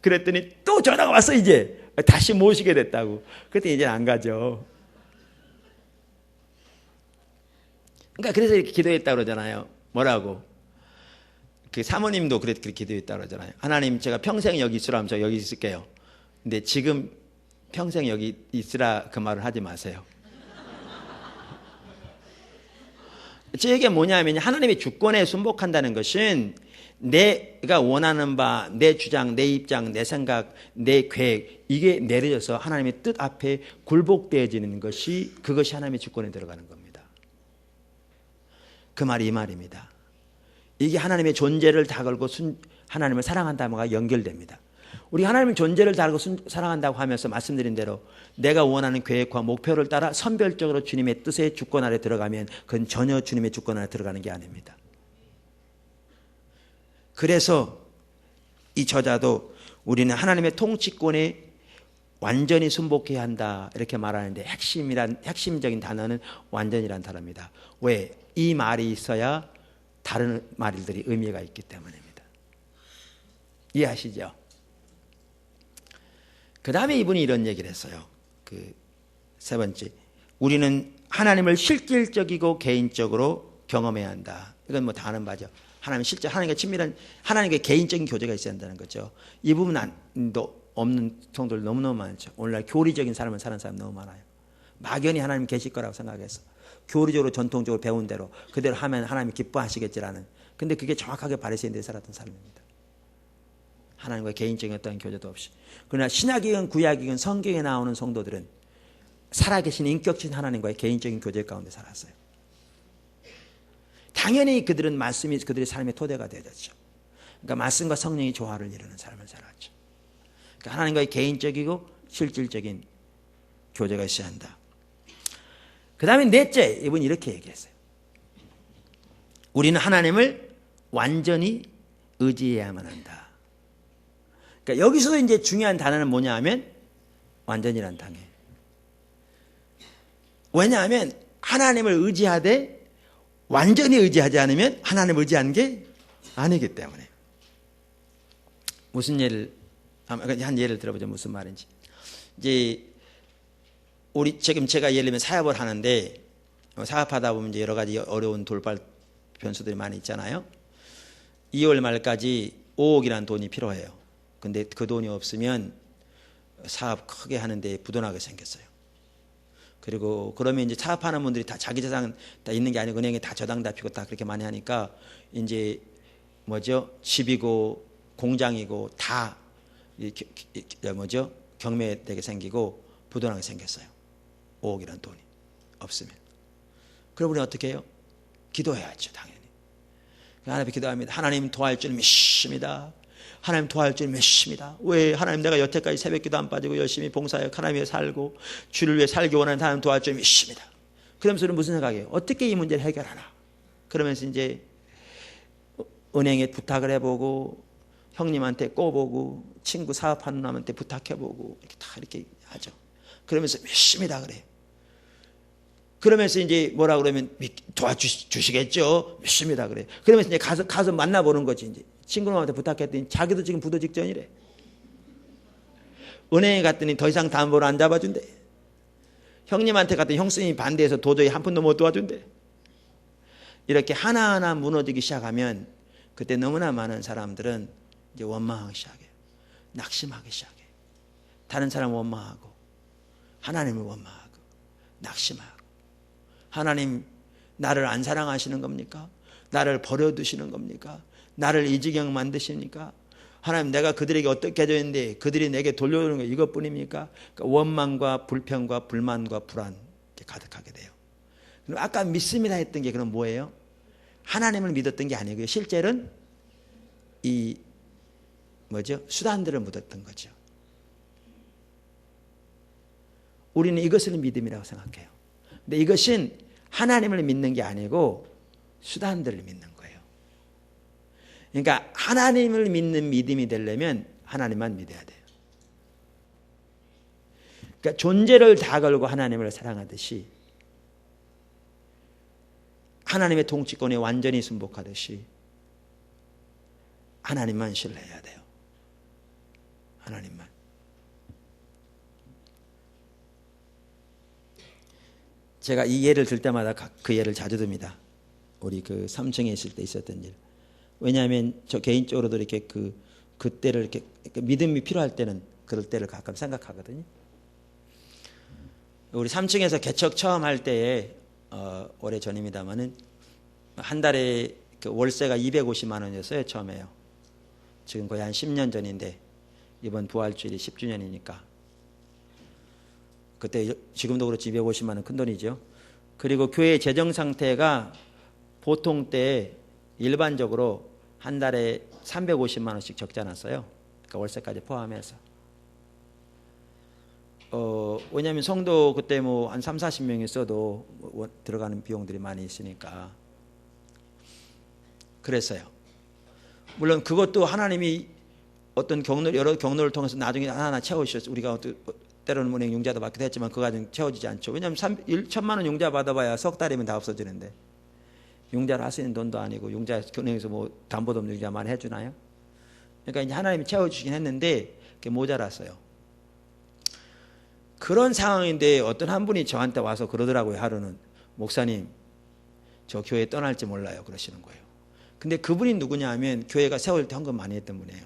그랬더니 또 전화가 왔어 이제. 다시 모시게 됐다고. 그때 이제 안 가죠. 그러니까 그래서 이렇게 기도했다고 그러잖아요. 뭐라고? 그 사모님도 그렇게 기도했다고 그러잖아요. 하나님 제가 평생 여기 있으라면 저 여기 있을게요. 근데 지금 평생 여기 있으라 그 말을 하지 마세요. 제 얘기가 뭐냐면 하나님의 주권에 순복한다는 것은 내가 원하는 바, 내 주장, 내 입장, 내 생각, 내 계획 이게 내려져서 하나님의 뜻 앞에 굴복되어지는 것이 그것이 하나님의 주권에 들어가는 겁니다. 그 말이 이 말입니다. 이게 하나님의 존재를 다 걸고 하나님을 사랑한다가 연결됩니다. 우리 하나님의 존재를 다 걸고 사랑한다고 하면서 말씀드린 대로 내가 원하는 계획과 목표를 따라 선별적으로 주님의 뜻의 주권 아래 들어가면 그건 전혀 주님의 주권 아래 들어가는 게 아닙니다. 그래서 이 저자도 우리는 하나님의 통치권에 완전히 순복해야 한다 이렇게 말하는데 핵심적인 단어는 완전이란 단어입니다. 왜? 이 말이 있어야 다른 말들이 의미가 있기 때문입니다. 이해하시죠? 그 다음에 이분이 이런 얘기를 했어요. 그 세 번째, 우리는 하나님을 실질적이고 개인적으로 경험해야 한다. 이건 뭐 다 아는 바죠. 하나님과 친밀한 하나님과 개인적인 교제가 있어야 한다는 거죠. 이 부분도 없는 성도들 너무너무 많죠. 오늘날 교리적인 삶을 사는 사람 너무 많아요. 막연히 하나님 계실 거라고 생각해서 교리적으로 전통적으로 배운 대로 그대로 하면 하나님이 기뻐하시겠지라는. 근데 그게 정확하게 바리새인들이 살았던 삶입니다. 하나님과 개인적인 어떤 교제도 없이. 그러나 신약이건 구약이건 성경에 나오는 성도들은 살아계신 인격신 하나님과의 개인적인 교제 가운데 살았어요. 당연히 그들은 말씀이 그들의 삶의 토대가 되어졌죠. 그러니까 말씀과 성령이 조화를 이루는 삶을 살았죠. 그러니까 하나님과의 개인적이고 실질적인 교제가 있어야 한다. 그 다음에 넷째, 이분이 이렇게 얘기했어요. 우리는 하나님을 완전히 의지해야만 한다. 그러니까 여기서도 이제 중요한 단어는 뭐냐 하면 완전이란 단어예요. 왜냐하면 하나님을 의지하되 완전히 의지하지 않으면 하나님을 의지하는 게 아니기 때문에. 무슨 예를, 한 예를 들어보죠. 무슨 말인지. 이제 지금 제가 예를 들면 사업을 하는데 사업하다 보면 이제 여러 가지 어려운 돌발 변수들이 많이 있잖아요. 2월 말까지 5억이라는 돈이 필요해요. 근데 그 돈이 없으면 사업 크게 하는데 부도나게 생겼어요. 그리고 그러면 이제 사업하는 분들이 다 자기 자산 다 있는 게 아니고 은행에 다 저당 다 피고 다 그렇게 많이 하니까 이제 집이고 공장이고 다 경매되게 생기고 부도나게 생겼어요. 5억이라는 돈이 없으면. 그럼 우리는 어떻게 해요? 기도해야죠, 당연히. 하나님 앞에 기도합니다. 하나님 도와줄 줄 믿습니다. 하나님 도와줄 줄 믿습니다. 왜? 하나님 내가 여태까지 새벽기도 안 빠지고 열심히 봉사하여 하나님 위해 살고 주를 위해 살기 원하는 하나님 도와줄 줄 믿습니다. 그러면서 우리는 무슨 생각이에요? 어떻게 이 문제를 해결하나? 그러면서 이제 은행에 부탁을 해보고 형님한테 꼬보고 친구 사업하는 놈한테 부탁해보고 이렇게 다 이렇게 하죠. 그러면서 믿습니다 그래요. 그러면서 이제 뭐라 그러면 도와주시겠죠? 믿습니다 그래요. 그러면서 이제 가서 만나보는 거지. 이제 친구놈한테 부탁했더니 자기도 지금 부도 직전이래. 은행에 갔더니 더 이상 담보를 안 잡아준대. 형님한테 갔더니 형수님이 반대해서 도저히 한 푼도 못 도와준대. 이렇게 하나하나 무너지기 시작하면 그때 너무나 많은 사람들은 이제 원망하기 시작해요. 낙심하기 시작해요. 다른 사람 원망하고 하나님을 원망하고 낙심하고 하나님 나를 안 사랑하시는 겁니까? 나를 버려두시는 겁니까? 나를 이 지경 만드십니까? 하나님 내가 그들에게 어떻게 해줘야 되는데 그들이 내게 돌려오는 거 이것뿐입니까? 그러니까 원망과 불평과 불만과 불안 가득하게 돼요. 그럼 아까 믿습니다 했던 게 그럼 뭐예요? 하나님을 믿었던 게 아니고요. 실제로는 수단들을 묻었던 거죠. 우리는 이것을 믿음이라고 생각해요. 근데 이것은 하나님을 믿는 게 아니고 수단들을 믿는 거예요. 그러니까 하나님을 믿는 믿음이 되려면 하나님만 믿어야 돼요. 그러니까 존재를 다 걸고 하나님을 사랑하듯이 하나님의 통치권에 완전히 순복하듯이 하나님만 신뢰해야 돼요. 하나님만. 제가 이 예를 들 때마다 그 예를 자주 듭니다. 우리 그 3층에 있을 때 있었던 일. 왜냐하면 저 개인적으로도 이렇게 그때를 이렇게 믿음이 필요할 때는 그럴 때를 가끔 생각하거든요. 우리 3층에서 개척 처음 할 때에 오래 전입니다만은 한 달에 그 월세가 250만 원이었어요. 처음에요. 지금 거의 한 10년 전인데 이번 부활주일이 10주년이니까 그때 지금도 그렇지 250만 원 큰 돈이죠. 그리고 교회 재정 상태가 보통 때 일반적으로 한 달에 350만 원씩 적지 않았어요. 그러니까 월세까지 포함해서. 왜냐하면 성도 그때 한 3, 40명 있어도 들어가는 비용들이 많이 있으니까 그랬어요. 물론 그것도 하나님이 어떤 여러 경로를 통해서 나중에 하나하나 채워주셨어요. 우리가 때로는 은행 융자도 받기도 했지만 그 과정 채워지지 않죠. 왜냐하면 1천만 원 융자 받아봐야 석 달이면 다 없어지는데 융자를 할 수 있는 돈도 아니고 융자 은행에서 담보도 없는 융자 많이 해주나요? 그러니까 이제 하나님이 채워주시긴 했는데 그게 모자랐어요. 그런 상황인데 어떤 한 분이 저한테 와서 그러더라고요. 하루는 목사님 저 교회 떠날지 몰라요 그러시는 거예요. 근데 그분이 누구냐 하면 교회가 세울 때 헌금 많이 했던 분이에요.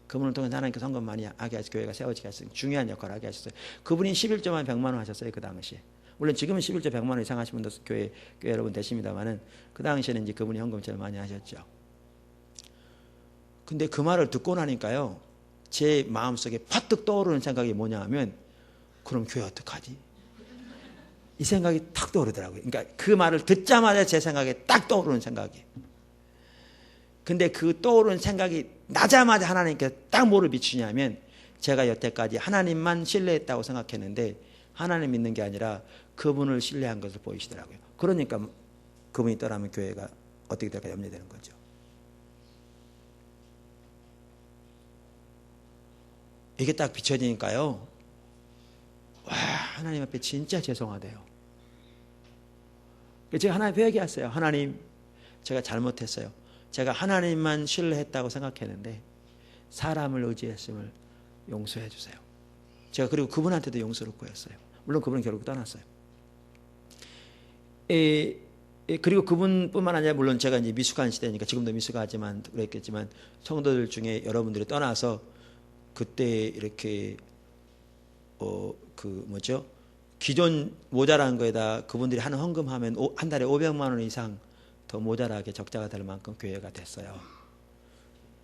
그분을 통해서 하나님께서 헌금 많이 하게 하셔서 교회가 세워지게 하셨어요. 중요한 역할을 하게 하셨어요. 그분이 11조만 100만 원 하셨어요. 그 당시에. 물론 지금은 11조 100만 원 이상 하신 분도 교회 여러분 되십니다만은 그 당시에는 이제 그분이 헌금 제일 많이 하셨죠. 근데 그 말을 듣고 나니까요. 제 마음속에 퍼뜩 떠오르는 생각이 뭐냐 하면 그럼 교회 어떡하지? 이 생각이 탁 떠오르더라고요. 그러니까 그 말을 듣자마자 제 생각에 딱 떠오르는 생각이 근데 그 떠오르는 생각이 나자마자 하나님께 딱 뭐를 비추냐면 제가 여태까지 하나님만 신뢰했다고 생각했는데 하나님 믿는 게 아니라 그분을 신뢰한 것을 보이시더라고요. 그러니까 그분이 떠나면 교회가 어떻게 될까 염려되는 거죠. 이게 딱 비춰지니까요. 와, 하나님 앞에 진짜 죄송하대요. 제가 하나님 회개했어요. 하나님, 제가 잘못했어요. 제가 하나님만 신뢰했다고 생각했는데 사람을 의지했음을 용서해 주세요. 제가 그리고 그분한테도 용서를 구했어요. 물론 그분은 결국 떠났어요. 그리고 그분뿐만 아니라 물론 제가 이제 미숙한 시대니까 지금도 미숙하지만 그랬겠지만 성도들 중에 여러분들이 떠나서 그때 이렇게 기존 모자란 거에다 그분들이 하는 헌금하면 한 달에 500만 원 이상 더 모자라게 적자가 될 만큼 교회가 됐어요.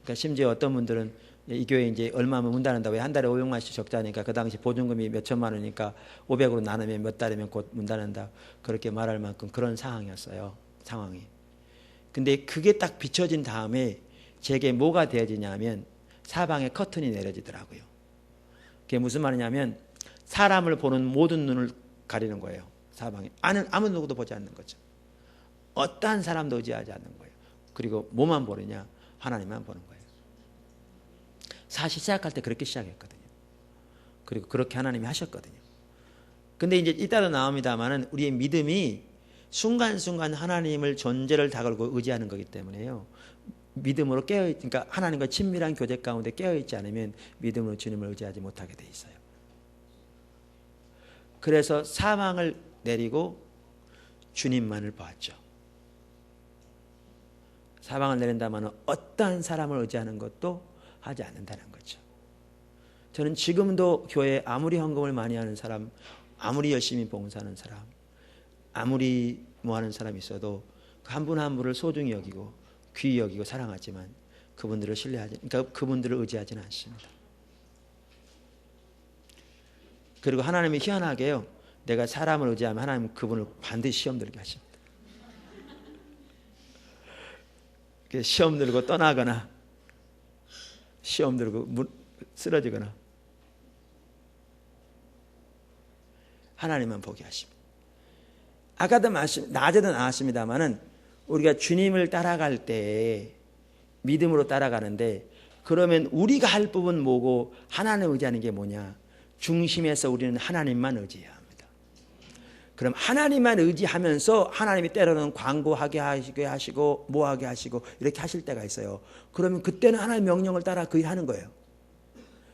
그러니까 심지어 어떤 분들은 이 교회 이제 얼마면 문 닫는다. 왜 한 달에 500만씩 적자니까 그 당시 보증금이 몇 천만 원이니까 500으로 나누면 몇 달이면 곧 문 닫는다. 그렇게 말할 만큼 그런 상황이었어요. 상황이. 근데 그게 딱 비춰진 다음에 제게 뭐가 되어지냐면 사방에 커튼이 내려지더라고요. 그게 무슨 말이냐면 사람을 보는 모든 눈을 가리는 거예요. 사방에. 아무 누구도 보지 않는 거죠. 어떠한 사람도 의지하지 않는 거예요. 그리고 뭐만 보느냐? 하나님만 보는 거예요. 사실 시작할 때 그렇게 시작했거든요. 그리고 그렇게 하나님이 하셨거든요. 근데 이제 이따도 나옵니다만은 우리의 믿음이 순간순간 하나님을 존재를 다 걸고 의지하는 거기 때문에요. 믿음으로 그러니까 하나님과 친밀한 교제 가운데 깨어있지 않으면 믿음으로 주님을 의지하지 못하게 돼 있어요. 그래서 사망을 내리고 주님만을 보았죠. 사망을 내린다면 어떠한 사람을 의지하는 것도 하지 않는다는 거죠. 저는 지금도 교회에 아무리 헌금을 많이 하는 사람, 아무리 열심히 봉사하는 사람, 아무리 뭐 하는 사람이 있어도 한 분 한 분을 소중히 여기고 귀히 여기고 사랑하지만 그분들을 그러니까 그분들을 의지하지는 않습니다. 그리고 하나님이 희한하게요. 내가 사람을 의지하면 하나님은 그분을 반드시 시험 들게 하십니다. 시험 들고 떠나거나 시험 들고 쓰러지거나 하나님만 보게 하십니다. 아까도 낮에도 나왔습니다마는 우리가 주님을 따라갈 때 믿음으로 따라가는데 그러면 우리가 할 부분 뭐고 하나님 의지하는 게 뭐냐? 중심에서 우리는 하나님만 의지해야 합니다. 그럼 하나님만 의지하면서 하나님이 때로는 광고하게 하시고 뭐하게 하시고 이렇게 하실 때가 있어요. 그러면 그때는 하나님의 명령을 따라 그 일을 하는 거예요.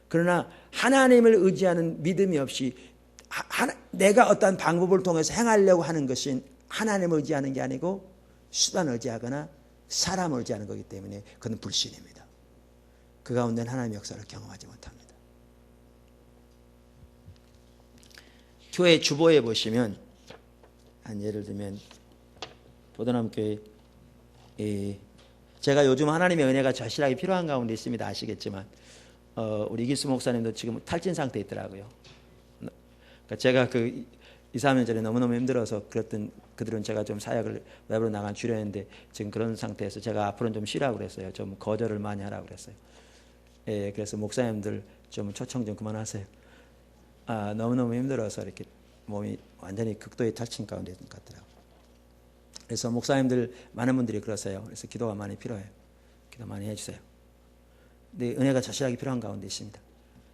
그러나 하나님을 의지하는 믿음이 없이 내가 어떤 방법을 통해서 행하려고 하는 것은 하나님을 의지하는 게 아니고 수단을 의지하거나 사람을 의지하는 거기 때문에 그건 불신입니다. 그 가운데는 하나님의 역사를 경험하지 못합니다. 교회 주보에 보시면 한 예를 들면 보도남교회 제가 요즘 하나님의 은혜가 절실하게 필요한 가운데 있습니다. 아시겠지만 우리 이기수 목사님도 지금 탈진 상태에 있더라고요. 그러니까 제가 2, 3년 전에 너무너무 힘들어서 그들은 제가 좀 사역을 외부로 나간 주려했는데 지금 그런 상태에서 제가 앞으로는 좀 쉬라고 그랬어요. 좀 거절을 많이 하라고 그랬어요. 그래서 목사님들 좀 초청 좀 그만하세요. 너무너무 힘들어서 이렇게 몸이 완전히 극도의 탈진 가운데 있는 것 같더라고요. 그래서 목사님들 많은 분들이 그러세요. 그래서 기도가 많이 필요해요. 기도 많이 해주세요. 근데 은혜가 절실하게 필요한 가운데 있습니다.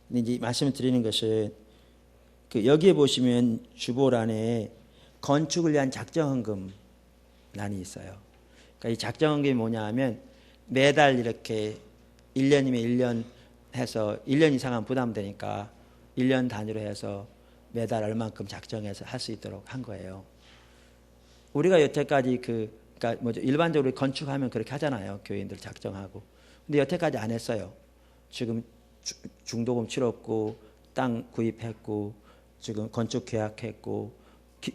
근데 이제 말씀을 드리는 것은 여기에 보시면 주보란에 건축을 위한 작정헌금 란이 있어요. 그러니까 이 작정헌금이 뭐냐 하면 매달 이렇게 1년이면 1년 해서 1년 이상은 부담되니까 1년 단위로 해서 매달 얼만큼 작정해서 할 수 있도록 한 거예요. 우리가 여태까지 그러니까 뭐죠? 일반적으로 건축하면 그렇게 하잖아요. 교인들 작정하고. 근데 여태까지 안 했어요. 지금 중도금 치렀고 땅 구입했고 지금 건축 계약했고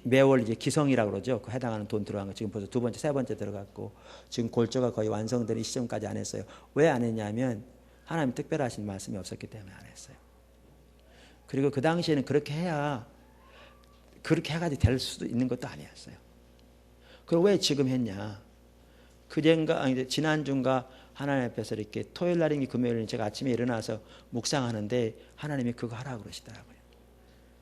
매월 이제 기성이라고 그러죠. 그 해당하는 돈 들어간 거 지금 벌써 2번째, 3번째 들어갔고 지금 골조가 거의 완성되는 이 시점까지 안 했어요. 왜 안 했냐면 하나님 특별하신 말씀이 없었기 때문에 안 했어요. 그리고 그 당시에는 그렇게 해가지고 될 수도 있는 것도 아니었어요. 그럼 왜 지금 했냐? 그젠가 아니 지난주인가 하나님 앞에서 이렇게 토요일 날인지 금요일인지 제가 아침에 일어나서 묵상하는데 하나님이 그거 하라고 그러시더라고요.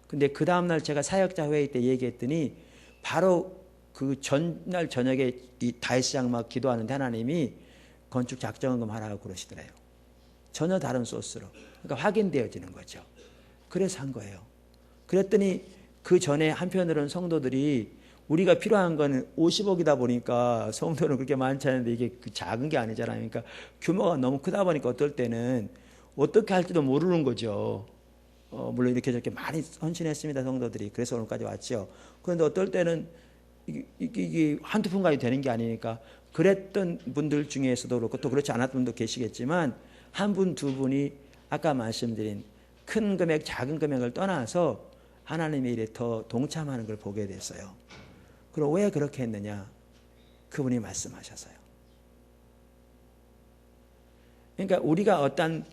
근데 그 다음날 제가 사역자 회의 때 얘기했더니 바로 그 전날 저녁에 이 다이스장 막 기도하는데 하나님이 건축 작정원금 하라고 그러시더래요. 전혀 다른 소스로. 그러니까 확인되어지는 거죠. 그래서 한 거예요. 그랬더니 그 전에 한편으로는 성도들이 우리가 필요한 거는 50억이다 보니까 성도는 그렇게 많지 않은데 이게 작은 게 아니잖아요. 그러니까 규모가 너무 크다 보니까 어떨 때는 어떻게 할지도 모르는 거죠. 물론 이렇게 저렇게 많이 헌신했습니다, 성도들이. 그래서 오늘까지 왔죠. 그런데 어떨 때는 이게 한두 푼까지 되는 게 아니니까 그랬던 분들 중에서도 그렇고 또 그렇지 않았던 분도 계시겠지만 한 분, 두 분이 아까 말씀드린 큰 금액, 작은 금액을 떠나서 하나님의 일에 더 동참하는 걸 보게 됐어요. 그럼 왜 그렇게 했느냐? 그분이 말씀하셔서요. 그러니까 우리가 어떤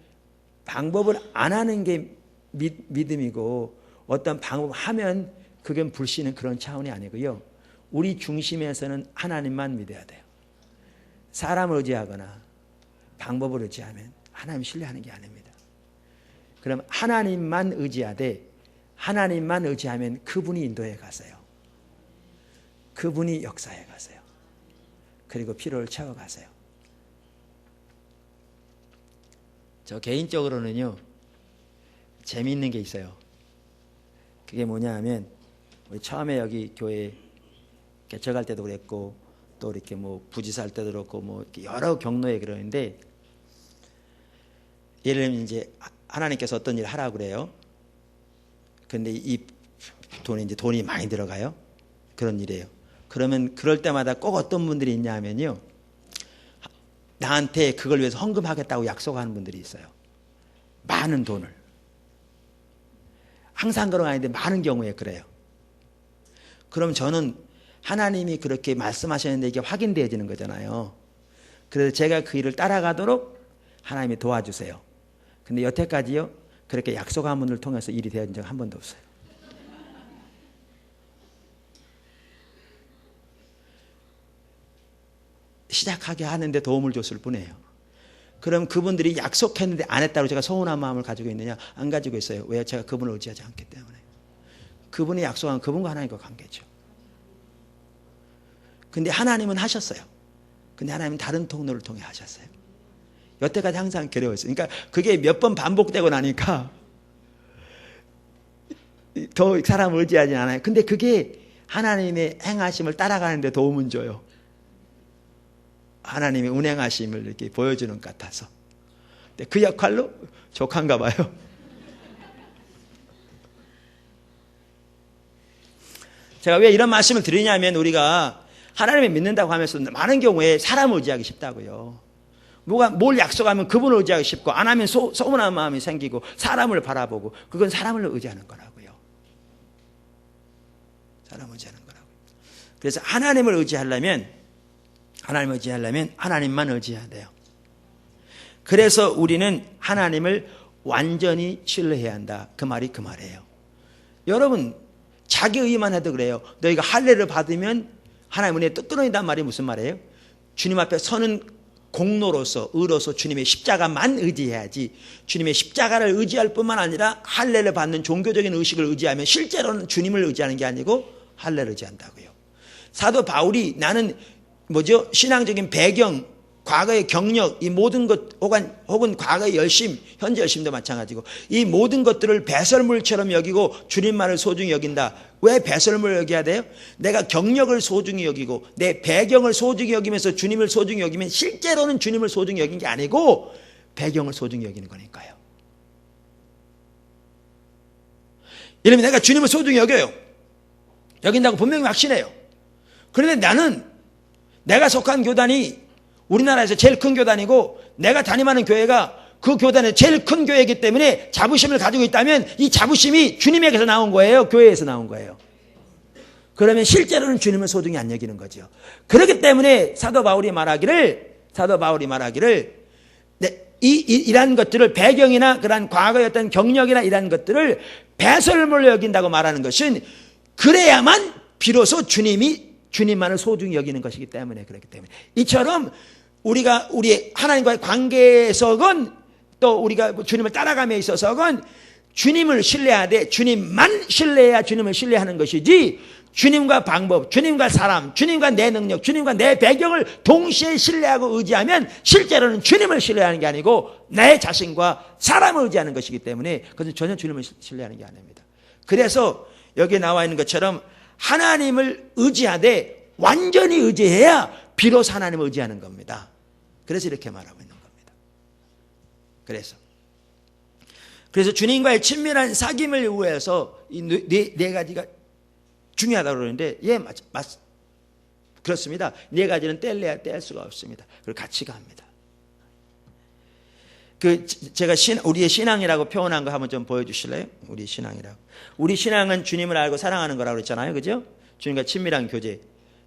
방법을 안 하는 게 믿음이고 어떤 방법을 하면 그게 불신은 그런 차원이 아니고요. 우리 중심에서는 하나님만 믿어야 돼요. 사람을 의지하거나 방법을 의지하면 하나님 신뢰하는 게 아닙니다. 그럼 하나님만 의지하되 하나님만 의지하면 그분이 인도해 가세요. 그분이 역사해 가세요. 그리고 필요를 채워 가세요. 저 개인적으로는요, 재미있는 게 있어요. 그게 뭐냐 하면, 우리 처음에 여기 교회 개척할 때도 그랬고, 또 이렇게 뭐 부지사 할 때도 그렇고, 뭐 여러 경로에 그러는데, 예를 들면 이제 하나님께서 어떤 일을 하라고 그래요. 근데 이 돈이 많이 들어가요. 그런 일이에요. 그러면 그럴 때마다 꼭 어떤 분들이 있냐 하면요, 나한테 그걸 위해서 헌금하겠다고 약속하는 분들이 있어요. 많은 돈을. 항상 그런 건 아닌데 많은 경우에 그래요. 그럼 저는 하나님이 그렇게 말씀하셨는데 이게 확인되어지는 거잖아요. 그래서 제가 그 일을 따라가도록 하나님이 도와주세요. 근데 여태까지요, 그렇게 약속한 분을 통해서 일이 되어진 적 한 번도 없어요. 시작하게 하는데 도움을 줬을 뿐이에요. 그럼 그분들이 약속했는데 안 했다고 제가 서운한 마음을 가지고 있느냐? 안 가지고 있어요. 왜? 제가 그분을 의지하지 않기 때문에. 그분이 약속한 그분과 하나님과 관계죠. 근데 하나님은 하셨어요. 근데 하나님은 다른 통로를 통해 하셨어요. 여태까지 항상 괴로웠어요. 그러니까 그게 몇 번 반복되고 나니까 더 사람을 의지하지 않아요. 근데 그게 하나님의 행하심을 따라가는데 도움은 줘요. 하나님의 운행하심을 이렇게 보여주는 것 같아서. 근데 그 역할로 족한가 봐요. 제가 왜 이런 말씀을 드리냐면, 우리가 하나님을 믿는다고 하면서 많은 경우에 사람을 의지하기 쉽다고요. 뭘 약속하면 그분을 의지하기 쉽고, 안 하면 서운한 마음이 생기고, 사람을 바라보고, 그건 사람을 의지하는 거라고요. 사람을 의지하는 거라고요. 그래서 하나님을 의지하려면 하나님만 의지해야 돼요. 그래서 우리는 하나님을 완전히 신뢰해야 한다. 그 말이 그 말이에요. 여러분, 자기 의만 해도 그래요. 너희가 할례를 받으면 하나님 은혜에 뜨끈해진단 말이 무슨 말이에요? 주님 앞에 서는 공로로서, 의로서 주님의 십자가만 의지해야지, 주님의 십자가를 의지할 뿐만 아니라 할례를 받는 종교적인 의식을 의지하면 실제로는 주님을 의지하는 게 아니고 할례를 의지한다고요. 사도 바울이 나는 신앙적인 배경, 과거의 경력, 이 모든 것, 혹은 과거의 열심, 현재 열심도 마찬가지고, 이 모든 것들을 배설물처럼 여기고 주님만을 소중히 여긴다. 왜 배설물을 여겨야 돼요? 내가 경력을 소중히 여기고 내 배경을 소중히 여기면서 주님을 소중히 여기면 실제로는 주님을 소중히 여긴 게 아니고 배경을 소중히 여기는 거니까요. 이러면 내가 주님을 소중히 여긴다고 분명히 확신해요. 그런데 나는 내가 속한 교단이 우리나라에서 제일 큰 교단이고 내가 다니는 교회가 그 교단의 제일 큰 교회이기 때문에 자부심을 가지고 있다면 이 자부심이 주님에게서 나온 거예요? 교회에서 나온 거예요? 그러면 실제로는 주님을 소중히 안 여기는 거죠. 그렇기 때문에 사도 바울이 말하기를 이러한 것들을, 배경이나 그러한 과거의 어떤 경력이나 이러한 것들을 배설물로 여긴다고 말하는 것은, 그래야만 비로소 주님이 주님만을 소중히 여기는 것이기 때문에 그렇기 때문에 이처럼 우리가 우리 하나님과의 관계에서건 또 우리가 주님을 따라감에 있어서건 주님을 신뢰하되 주님만 신뢰해야 주님을 신뢰하는 것이지 주님과 방법, 주님과 사람, 주님과 내 능력, 주님과 내 배경을 동시에 신뢰하고 의지하면 실제로는 주님을 신뢰하는 게 아니고 내 자신과 사람을 의지하는 것이기 때문에 그것은 전혀 주님을 신뢰하는 게 아닙니다. 그래서 여기에 나와 있는 것처럼 하나님을 의지하되 완전히 의지해야 비로소 하나님을 의지하는 겁니다. 그래서 이렇게 말하고 있는 겁니다. 그래서 주님과의 친밀한 사귐을 위해서 이 네 가지가 중요하다고 그러는데 그렇습니다. 네 가지는 뗄래야 뗄 수가 없습니다. 그걸 같이 갑니다. 제가 우리의 신앙이라고 표현한 거 한번 좀 보여주실래요? 우리 신앙이라고. 우리 신앙은 주님을 알고 사랑하는 거라고 그랬잖아요. 그죠? 주님과 친밀한 교제.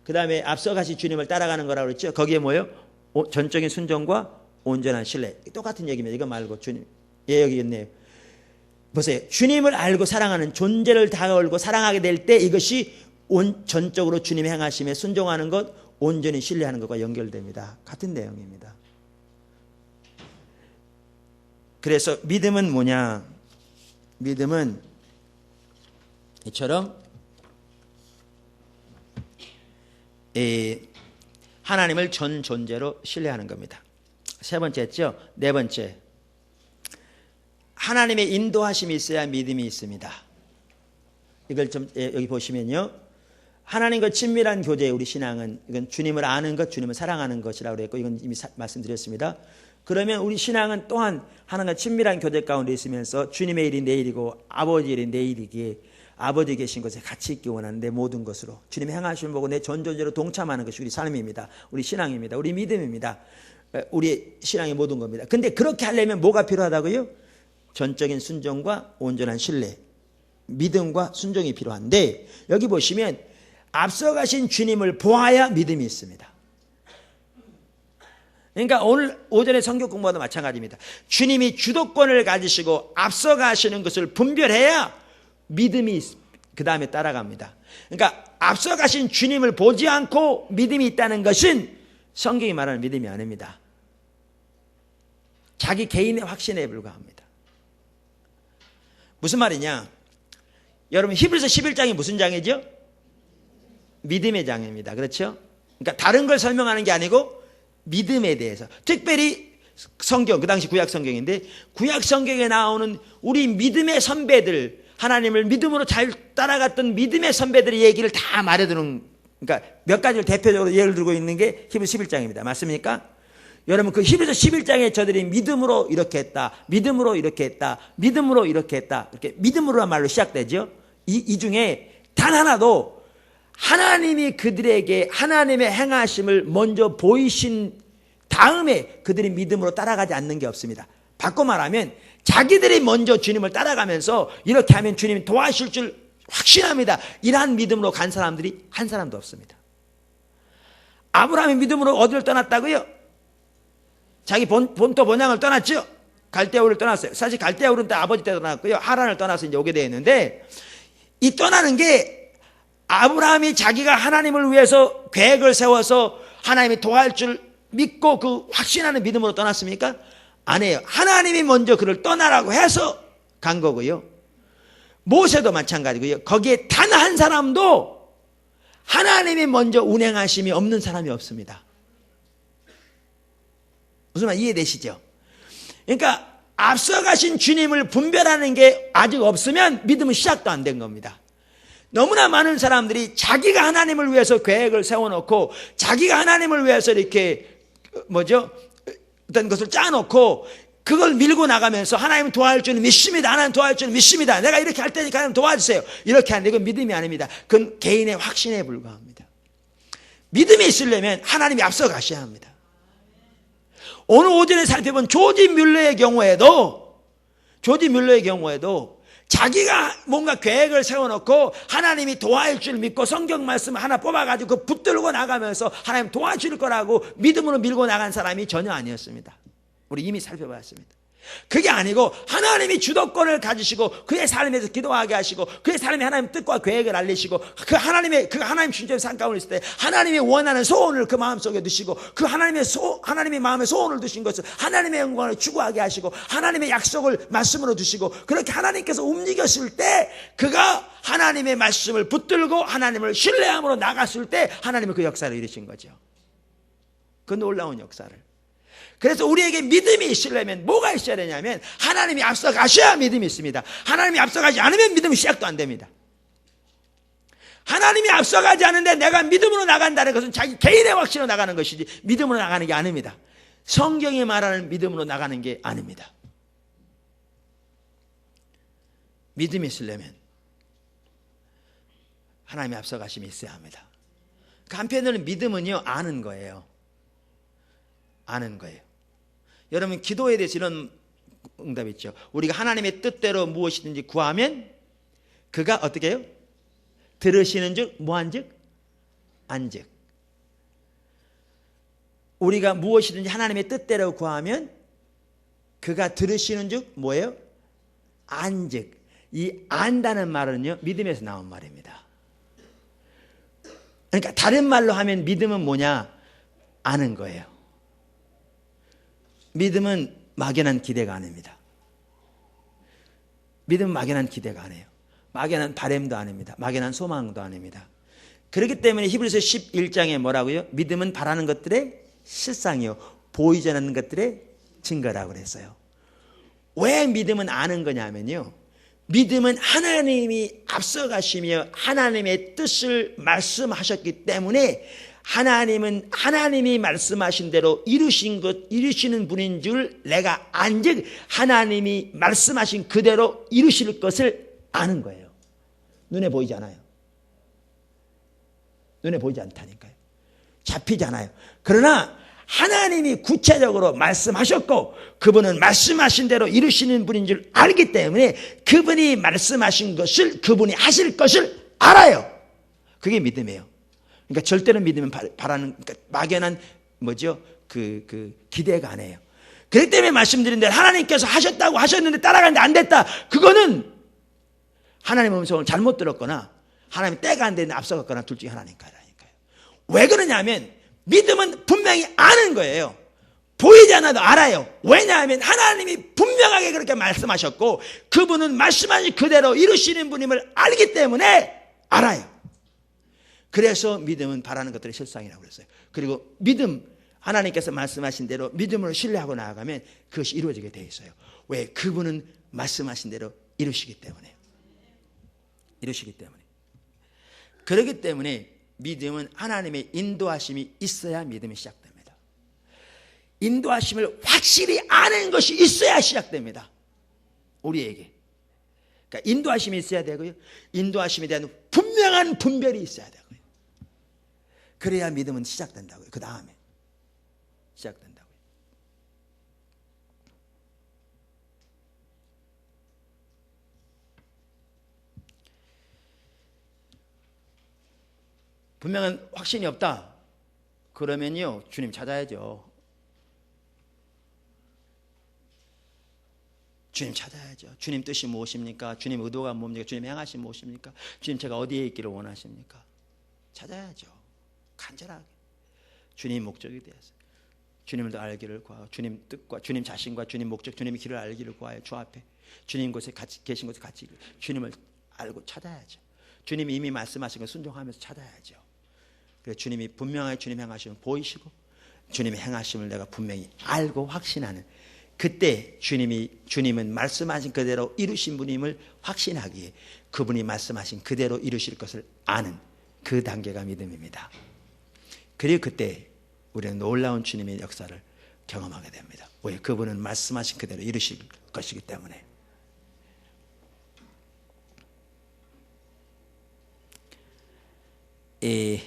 그 다음에 앞서가시 주님을 따라가는 거라고 그랬죠. 거기에 뭐예요? 전적인 순종과 온전한 신뢰. 똑같은 얘기입니다. 이거 말고 주님. 여기 있네요. 보세요. 주님을 알고 사랑하는 존재를 다 알고 사랑하게 될 때 이것이 전적으로 주님의 행하심에 순종하는 것, 온전히 신뢰하는 것과 연결됩니다. 같은 내용입니다. 그래서 믿음은 뭐냐? 믿음은 이처럼 하나님을 전 존재로 신뢰하는 겁니다. 세 번째죠. 네 번째. 하나님의 인도하심이 있어야 믿음이 있습니다. 이걸 좀 여기 보시면요. 하나님과 친밀한 교제, 우리 신앙은 이건 주님을 아는 것, 주님을 사랑하는 것이라고 그랬고 이건 이미 말씀드렸습니다. 그러면 우리 신앙은 또한 하나님과 친밀한 교제 가운데 있으면서 주님의 일이 내일이고 아버지의 일이 내일이기에 아버지 계신 곳에 같이 있기 원하는 내 모든 것으로 주님의 행하심을 보고 내 전존재로 동참하는 것이 우리 삶입니다. 우리 신앙입니다. 우리 믿음입니다. 우리 신앙의 모든 겁니다. 근데 그렇게 하려면 뭐가 필요하다고요? 전적인 순종과 온전한 신뢰, 믿음과 순종이 필요한데 여기 보시면 앞서가신 주님을 보아야 믿음이 있습니다. 그러니까 오늘 오전에 성경 공부와도 마찬가지입니다. 주님이 주도권을 가지시고 앞서가시는 것을 분별해야 믿음이 그 다음에 따라갑니다. 그러니까 앞서가신 주님을 보지 않고 믿음이 있다는 것은 성경이 말하는 믿음이 아닙니다. 자기 개인의 확신에 불과합니다. 무슨 말이냐? 여러분 히브리서 11장이 무슨 장이죠? 믿음의 장입니다. 그렇죠? 그러니까 다른 걸 설명하는 게 아니고 믿음에 대해서 특별히 성경, 그 당시 구약 성경인데 구약 성경에 나오는 우리 믿음의 선배들, 하나님을 믿음으로 잘 따라갔던 믿음의 선배들의 얘기를 다 말해두는, 그러니까 몇 가지를 대표적으로 예를 들고 있는 게 히브리서 11장입니다. 맞습니까? 여러분 그 히브리서 11장에 저들이 믿음으로 이렇게 했다, 믿음으로 이렇게 했다, 믿음으로 이렇게 했다, 이렇게 믿음으로란 말로 시작되죠. 이 중에 단 하나도 하나님이 그들에게 하나님의 행하심을 먼저 보이신 다음에 그들이 믿음으로 따라가지 않는 게 없습니다. 바꿔 말하면 자기들이 먼저 주님을 따라가면서 이렇게 하면 주님이 도와주실 줄 확신합니다. 이러한 믿음으로 간 사람들이 한 사람도 없습니다. 아브라함이 믿음으로 어디를 떠났다고요? 자기 본토 본향을 떠났죠. 갈대아우를 떠났어요. 사실 갈대아우는 또 아버지 때 떠났고요. 하란을 떠나서 이제 오게 되어 있는데 이 떠나는 게 아브라함이 자기가 하나님을 위해서 계획을 세워서 하나님이 도와줄 줄 믿고 그 확신하는 믿음으로 떠났습니까? 아니에요. 하나님이 먼저 그를 떠나라고 해서 간 거고요. 모세도 마찬가지고요. 거기에 단 한 사람도 하나님이 먼저 운행하심이 없는 사람이 없습니다. 무슨 말 이해되시죠? 그러니까 앞서가신 주님을 분별하는 게 아직 없으면 믿음은 시작도 안 된 겁니다. 너무나 많은 사람들이 자기가 하나님을 위해서 계획을 세워놓고 자기가 하나님을 위해서 이렇게 어떤 것을 짜놓고 그걸 밀고 나가면서 하나님 도와줄 줄 믿습니다. 하나님 도와줄 줄 믿습니다. 내가 이렇게 할 테니까 하나님 도와주세요. 이렇게 하는데 그건 믿음이 아닙니다. 그건 개인의 확신에 불과합니다. 믿음이 있으려면 하나님이 앞서 가셔야 합니다. 오늘 오전에 살펴본 조지 뮬러의 경우에도 자기가 뭔가 계획을 세워놓고 하나님이 도와줄 줄 믿고 성경 말씀 하나 뽑아가지고 그 붙들고 나가면서 하나님 도와줄 거라고 믿음으로 밀고 나간 사람이 전혀 아니었습니다. 우리 이미 살펴봤습니다. 그게 아니고 하나님이 주도권을 가지시고 그의 삶에서 기도하게 하시고 그의 삶에 하나님 뜻과 계획을 알리시고 그 하나님 주님의 삶 가운데 있을 때 하나님이 원하는 소원을 그 마음속에 두시고 그 하나님의 마음에 소원을 두신 것을 하나님의 영광을 추구하게 하시고 하나님의 약속을 말씀으로 두시고 그렇게 하나님께서 움직였을 때 그가 하나님의 말씀을 붙들고 하나님을 신뢰함으로 나갔을 때 하나님은 그 역사를 이루신 거죠. 그 놀라운 역사를. 그래서 우리에게 믿음이 있으려면 뭐가 있어야 되냐면 하나님이 앞서가셔야 믿음이 있습니다. 하나님이 앞서가지 않으면 믿음이 시작도 안 됩니다. 하나님이 앞서가지 않는데 내가 믿음으로 나간다는 것은 자기 개인의 확신으로 나가는 것이지 믿음으로 나가는 게 아닙니다. 성경이 말하는 믿음으로 나가는 게 아닙니다. 믿음이 있으려면 하나님이 앞서가심이 있어야 합니다. 그 한편으로는 믿음은요, 아는 거예요. 아는 거예요. 여러분 기도에 대해서 이런 응답이 있죠. 우리가 하나님의 뜻대로 무엇이든지 구하면 그가 어떻게 해요? 들으시는 즉 뭐한 즉? 안즉. 우리가 무엇이든지 하나님의 뜻대로 구하면 그가 들으시는 즉 뭐예요? 안즉. 이 안다는 말은요, 믿음에서 나온 말입니다. 그러니까 다른 말로 하면 믿음은 뭐냐? 아는 거예요. 믿음은 막연한 기대가 아닙니다. 믿음은 막연한 기대가 아니에요. 막연한 바람도 아닙니다. 막연한 소망도 아닙니다. 그렇기 때문에 히브리서 11장에 뭐라고요? 믿음은 바라는 것들의 실상이요 보이지 않는 것들의 증거라고 그랬어요. 왜 믿음은 아는 거냐면요, 믿음은 하나님이 앞서가시며 하나님의 뜻을 말씀하셨기 때문에 하나님은 하나님이 말씀하신 대로 이루시는 분인 줄 내가 안즉 하나님이 말씀하신 그대로 이루실 것을 아는 거예요. 눈에 보이지 않아요. 눈에 보이지 않다니까요. 잡히지 않아요. 그러나 하나님이 구체적으로 말씀하셨고 그분은 말씀하신 대로 이루시는 분인 줄 알기 때문에 그분이 말씀하신 것을 그분이 하실 것을 알아요. 그게 믿음이에요. 그러니까 절대로 믿으면 바라는, 그러니까 막연한 뭐죠? 그 기대가 아니에요. 그렇기 때문에 말씀드린 대로 하나님께서 하셨다고 하셨는데 따라가는데 안 됐다. 그거는 하나님의 음성을 잘못 들었거나 하나님 때가 안 되는데 앞서갔거나 둘 중에 하나니까요. 왜 그러냐면 믿음은 분명히 아는 거예요. 보이지 않아도 알아요. 왜냐하면 하나님이 분명하게 그렇게 말씀하셨고 그분은 말씀하신 그대로 이루시는 분임을 알기 때문에 알아요. 그래서 믿음은 바라는 것들의 실상이라고 그랬어요. 그리고 믿음, 하나님께서 말씀하신 대로 믿음으로 신뢰하고 나아가면 그것이 이루어지게 되어 있어요. 왜? 그분은 말씀하신 대로 이루시기 때문에. 이루시기 때문에. 그렇기 때문에 믿음은 하나님의 인도하심이 있어야 믿음이 시작됩니다. 인도하심을 확실히 아는 것이 있어야 시작됩니다. 우리에게. 그러니까 인도하심이 있어야 되고요. 인도하심에 대한 분명한 분별이 있어야 되고요. 그래야 믿음은 시작된다고요. 그 다음에 시작된다고요. 분명한 확신이 없다. 그러면요, 주님 찾아야죠. 주님 찾아야죠. 주님 뜻이 무엇입니까? 주님 의도가 뭡니까? 주님 행하심 무엇입니까? 주님 제가 어디에 있기를 원하십니까? 찾아야죠. 간절하게. 주님 목적이 되어서 주님을 더 알기를 구하고 주님 뜻과 주님 자신과 주님 목적, 주님의 길을 알기를 구하여 주 앞에 주님 곳에 같이 계신 곳에 같이 주님을 알고 찾아야죠. 주님이 이미 말씀하신 걸 순종하면서 찾아야죠. 그래서 주님이 분명하게 주님 행하심을 보이시고 주님의 행하심을 내가 분명히 알고 확신하는, 그때 주님은 말씀하신 그대로 이루신 분임을 확신하기에 그분이 말씀하신 그대로 이루실 것을 아는 그 단계가 믿음입니다. 그리고 그때 우리는 놀라운 주님의 역사를 경험하게 됩니다. 왜? 그분은 말씀하신 그대로 이루실 것이기 때문에. 이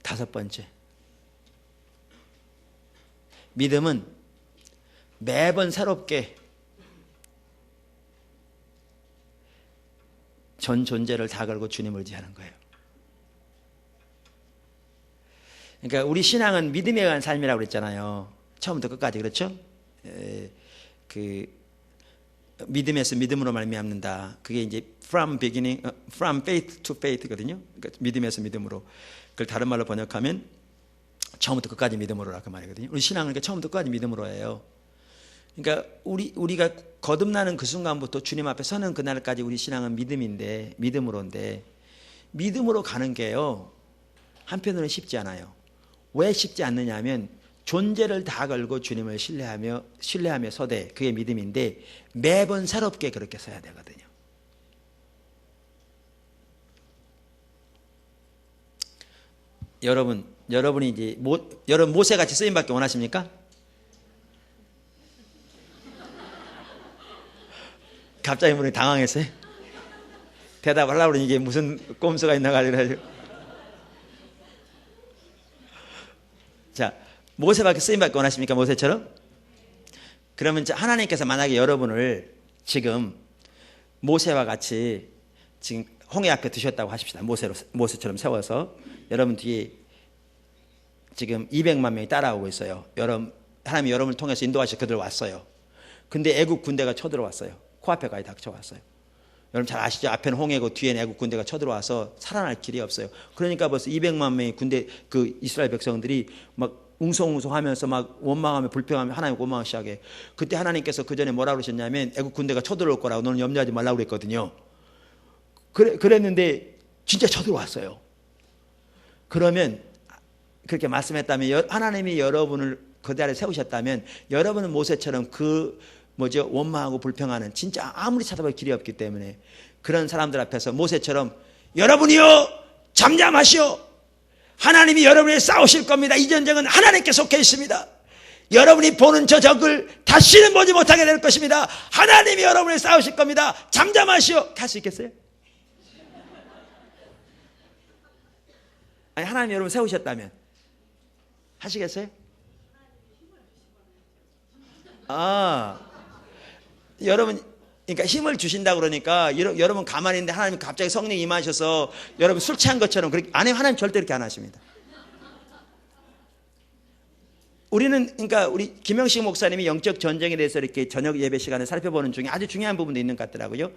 다섯 번째, 믿음은 매번 새롭게 전 존재를 다 걸고 주님을 의지하는 거예요. 그러니까 우리 신앙은 믿음에 의한 삶이라고 그랬잖아요. 처음부터 끝까지. 그렇죠? 믿음에서 믿음으로 말미암는다. 그게 이제 from faith to faith거든요. 그러니까 믿음에서 믿음으로. 그걸 다른 말로 번역하면 처음부터 끝까지 믿음으로라 그 말이거든요. 우리 신앙은 그러니까 처음부터 끝까지 믿음으로 해요. 그러니까 우리가 거듭나는 그 순간부터 주님 앞에 서는 그날까지 우리 신앙은 믿음으로인데 믿음으로 가는 게요. 한편으로는 쉽지 않아요. 왜 쉽지 않느냐면 존재를 다 걸고 주님을 신뢰하며 서되 그게 믿음인데 매번 새롭게 그렇게 서야 되거든요. 여러분이 이제 여러분 모세같이 쓰임받기 원하십니까? 갑자기 분이 당황했어요. 대답하려고 그러니 이게 무슨 꼼수가 있나 가지고. 자, 모세밖에 쓰임받기 원하십니까? 모세처럼? 그러면 하나님께서 만약에 여러분을 지금 모세와 같이 지금 홍해 앞에 두셨다고 하십시다. 모세처럼 세워서 여러분 뒤에 지금 200만 명이 따라오고 있어요. 하나님이 여러분을 통해서 인도하셔서 그들 왔어요. 근데 애국 군대가 쳐들어왔어요. 코앞에까지 닥쳐왔어요. 여러분 잘 아시죠? 앞에는 홍해고 뒤에는 애국 군대가 쳐들어와서 살아날 길이 없어요. 그러니까 벌써 200만 명의 그 이스라엘 백성들이 막 웅성웅성하면서 막 원망하며 불평하며 하나님 원망하기 시작해. 그때 하나님께서 그 전에 뭐라고 그러셨냐면 애국 군대가 쳐들어올 거라고 너는 염려하지 말라고 그랬거든요. 그랬는데 진짜 쳐들어왔어요. 그러면 그렇게 말씀했다면 하나님이 여러분을 그 자리에 세우셨다면 여러분은 모세처럼 원망하고 불평하는 진짜 아무리 찾아봐도 길이 없기 때문에 그런 사람들 앞에서 모세처럼 여러분이요 잠잠하시오. 하나님이 여러분이 싸우실 겁니다. 이 전쟁은 하나님께 속해 있습니다. 여러분이 보는 저 적을 다시는 보지 못하게 될 것입니다. 하나님이 여러분이 싸우실 겁니다. 잠잠하시오. 할 수 있겠어요? 아니 하나님이 여러분 세우셨다면 하시겠어요? 여러분 그러니까 힘을 주신다고 그러니까 여러분 가만히 있는데 하나님이 갑자기 성령이 임하셔서 여러분 술 취한 것처럼 그렇게 안 해요. 하나님 절대 그렇게 안 하십니다. 그러니까 우리 김영식 목사님이 영적 전쟁에 대해서 이렇게 저녁 예배 시간에 살펴보는 중에 아주 중요한 부분도 있는 것 같더라고요.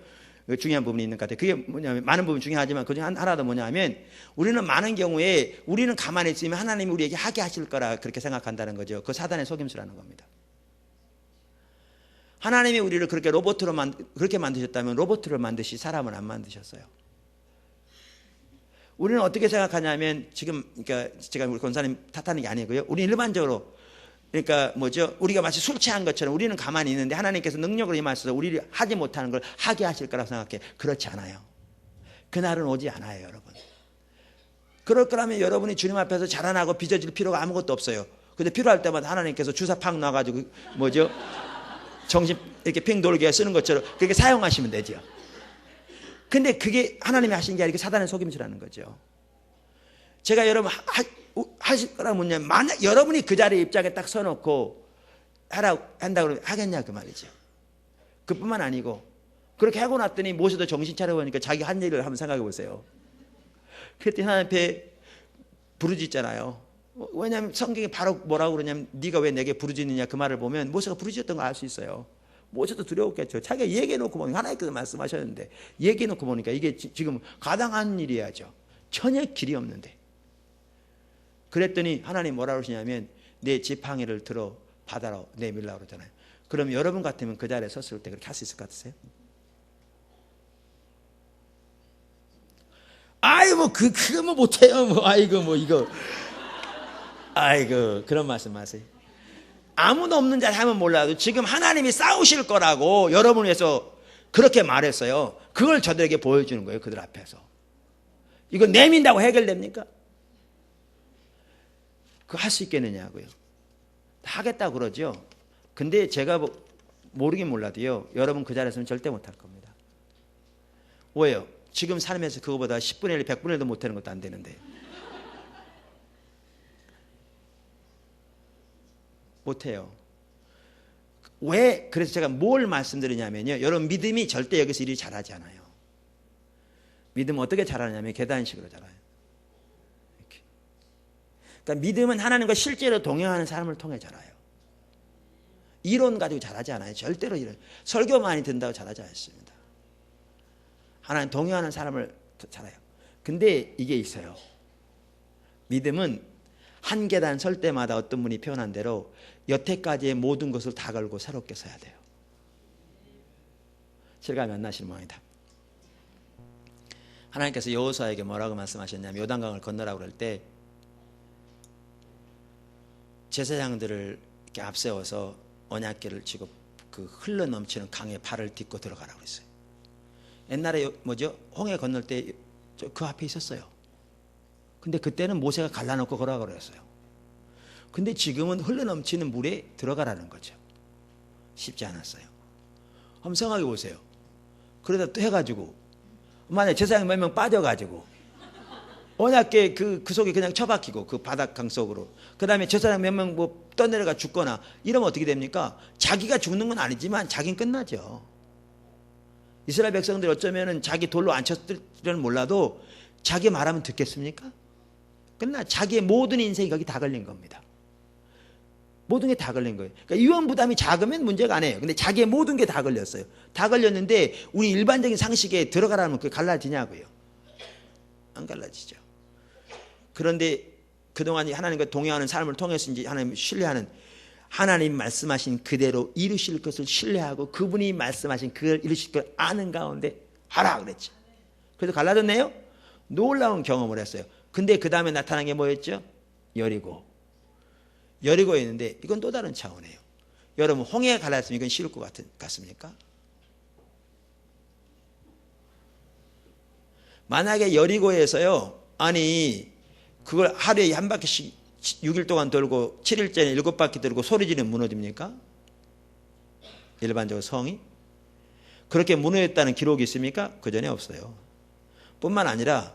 중요한 부분이 있는 것 같아요. 그게 뭐냐면 많은 부분 중요하지만 그중에 하나도 뭐냐면 우리는 많은 경우에 우리는 가만히 있으면 하나님이 우리에게 하게 하실 거라 그렇게 생각한다는 거죠. 그 사단의 속임수라는 겁니다. 하나님이 우리를 그렇게 그렇게 만드셨다면 로봇으로 만드시 사람을 안 만드셨어요. 우리는 어떻게 생각하냐면 그러니까 제가 우리 권사님 탓하는 게 아니고요. 우리는 일반적으로 그러니까 우리가 마치 술 취한 것처럼 우리는 가만히 있는데 하나님께서 능력을 임하셔서 우리를 하지 못하는 걸 하게 하실 거라고 생각해. 그렇지 않아요. 그날은 오지 않아요, 여러분. 그럴 거라면 여러분이 주님 앞에서 자라나고 빚어질 필요가 아무것도 없어요. 근데 필요할 때마다 하나님께서 주사 팍 놔가지고 정신 이렇게 핑 돌게 쓰는 것처럼 그렇게 사용하시면 되죠. 근데 그게 하나님이 하신 게 아니고 사단의 속임수라는 거죠. 제가 여러분 하실 거라고 묻냐면 만약 여러분이 그 자리에 입장에 딱 서놓고 한다고 그러면 하겠냐 그 말이죠. 그뿐만 아니고 그렇게 하고 났더니 모세도 정신 차려보니까 자기 한 일을 한번 생각해 보세요. 그랬더니 하나님 앞에 부르짖잖아요. 왜냐하면 성경에 바로 뭐라고 그러냐면 네가 왜 내게 부르짖느냐 그 말을 보면 모세가 부르짖었던 걸 알 수 있어요. 모세도 두려웠겠죠. 자기가 얘기해놓고 보니까 하나님께서 말씀하셨는데 얘기해놓고 보니까 이게 지금 가당한 일이야죠. 전혀 길이 없는데. 그랬더니 하나님 뭐라고 하시냐면 내 지팡이를 들어 바다로 내밀라고 그러잖아요. 그럼 여러분 같으면 그 자리에 섰을 때 그렇게 할 수 있을 것 같으세요? 그거 못해요. 그런 말씀 마세요. 아무도 없는 자리 하면 몰라도 지금 하나님이 싸우실 거라고 여러분을 위해서 그렇게 말했어요. 그걸 저들에게 보여주는 거예요. 그들 앞에서. 이거 내민다고 해결됩니까? 그거 할 수 있겠느냐고요. 하겠다고 그러죠. 근데 제가 모르긴 몰라도요. 여러분 그 자리에서는 절대 못할 겁니다. 왜요? 지금 삶에서 그거보다 10분의 1, 100분의 1도 못하는 것도 안 되는데. 못해요. 왜? 그래서 제가 뭘 말씀드리냐면요. 여러분 믿음이 절대 여기서 일이 잘하지 않아요. 믿음은 어떻게 잘하냐면 계단식으로 자라요. 이렇게. 그러니까 믿음은 하나님과 실제로 동행하는 사람을 통해 자라요. 이론 가지고 잘하지 않아요. 절대로 이런 설교 많이 듣는다고 잘하지 않습니다. 하나님 동요하는 사람을 잘해요. 근데 이게 있어요. 믿음은 한 계단 설 때마다 어떤 분이 표현한 대로 여태까지의 모든 것을 다 걸고 새롭게 서야 돼요. 실감이 안 나시는 모양이다. 하나님께서 여호수아에게 뭐라고 말씀하셨냐면 요단강을 건너라고 그럴 때 제사장들을 이렇게 앞세워서 언약궤를 쥐고 그 흘러 넘치는 강에 발을 딛고 들어가라고 그랬어요. 옛날에 홍해 건널 때 그 앞에 있었어요. 근데 그때는 모세가 갈라놓고 걸어가라고 그랬어요. 근데 지금은 흘러 넘치는 물에 들어가라는 거죠. 쉽지 않았어요. 한번 생각해 보세요. 그러다 또 해가지고 만약에 제사장 몇 명 빠져가지고 언약궤 그 속에 그냥 처박히고 그 바닷강 속으로 그 다음에 제사장 몇 명 뭐 떠내려가 죽거나 이러면 어떻게 됩니까? 자기가 죽는 건 아니지만 자기는 끝나죠. 이스라엘 백성들이 어쩌면은 자기 돌로 안 쳤을지는 몰라도 자기 말하면 듣겠습니까? 끝나. 자기의 모든 인생이 거기 다 걸린 겁니다. 모든 게 다 걸린 거예요. 그러니까 유언 부담이 작으면 문제가 아니에요. 근데 자기의 모든 게 다 걸렸어요. 다 걸렸는데 우리 일반적인 상식에 들어가라면 그게 갈라지냐고요. 안 갈라지죠. 그런데 그동안 하나님과 동행하는 삶을 통해서 이제 하나님 신뢰하는 하나님 말씀하신 그대로 이루실 것을 신뢰하고 그분이 말씀하신 그걸 이루실 걸 아는 가운데 하라 그랬죠. 그래서 갈라졌네요. 놀라운 경험을 했어요. 근데 그 다음에 나타난 게 뭐였죠? 여리고였는데 이건 또 다른 차원이에요. 여러분 홍해가 갈랐으면 이건 쉬울 것 같습니까? 만약에 여리고에서요, 아니 그걸 하루에 한 바퀴씩 6일 동안 돌고 7일째는 7바퀴 돌고 소리 지르면 무너집니까? 일반적으로 성이? 그렇게 무너졌다는 기록이 있습니까? 그 전에 없어요. 뿐만 아니라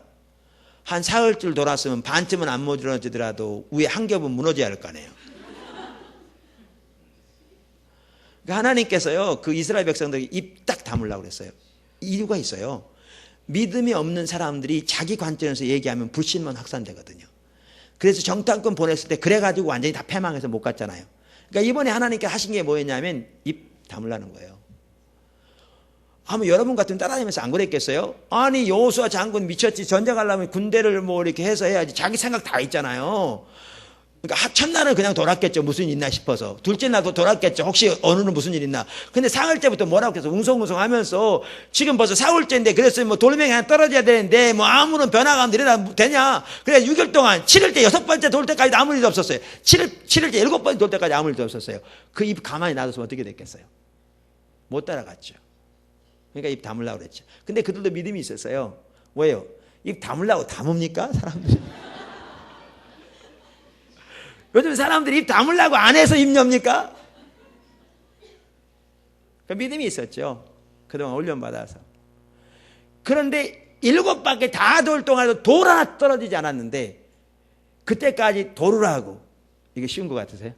한 사흘쯤 돌았으면 반쯤은 안 무너지더라도 위에 한 겹은 무너져야 할 거 아니에요. 그러니까 하나님께서요, 그 이스라엘 백성들이 입 딱 다물라고 그랬어요. 이유가 있어요. 믿음이 없는 사람들이 자기 관점에서 얘기하면 불신만 확산되거든요. 그래서 정탐꾼 보냈을 때 그래가지고 완전히 다 패망해서 못 갔잖아요. 그러니까 이번에 하나님께 하신 게 뭐였냐면 입 다물라는 거예요. 아마 여러분 같으면 따라다니면서 안 그랬겠어요? 아니 여호수아 장군 미쳤지. 전쟁하려면 군대를 뭐 이렇게 해서 해야지. 자기 생각 다 있잖아요. 그러니까 첫날은 그냥 돌았겠죠. 무슨 일 있나 싶어서. 둘째 날도 돌았겠죠. 혹시 어느는 무슨 일 있나. 근데 사흘째부터 뭐라고 해서 웅성웅성 하면서 지금 벌써 사흘째인데 그랬으면 뭐 돌멩이 하나 떨어져야 되는데 뭐 아무런 변화가 안 되냐 되냐. 그래 6일 동안 7일째 6번째 돌 때까지 아무 일도 없었어요. 7일째 7번째 돌 때까지 아무 일도 없었어요. 그 입 가만히 놔뒀으면 어떻게 됐겠어요? 못 따라갔죠. 그러니까 입 다물라고 그랬죠. 근데 그들도 믿음이 있었어요. 왜요? 입 다물라고 담읍니까? 사람들이. 요즘 사람들이 입 다물라고 안 해서 입 엽니까? 그 믿음이 있었죠. 그동안 훈련받아서. 그런데 7바퀴 다 돌 동안에도 돌 하나 떨어지지 않았는데 그때까지 도르라고. 이게 쉬운 것 같으세요?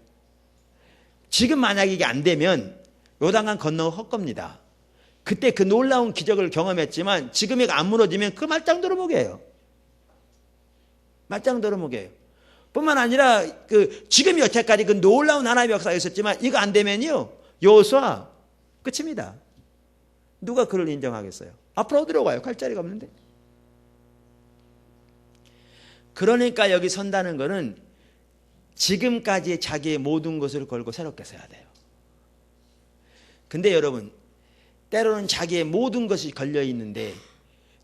지금 만약에 이게 안 되면 요단강 건너 헛겁니다. 그때 그 놀라운 기적을 경험했지만 지금 이거 안 무너지면 그 말짱 도루묵이에요. 말짱 도루묵이에요. 뿐만 아니라 지금 여태까지 그 놀라운 하나님의 역사가 있었지만 이거 안 되면요 여호수아 끝입니다. 누가 그를 인정하겠어요? 앞으로 어디로 가요? 갈 자리가 없는데. 그러니까 여기 선다는 것은 지금까지 자기의 모든 것을 걸고 새롭게 서야 돼요. 근데 여러분 때로는 자기의 모든 것이 걸려 있는데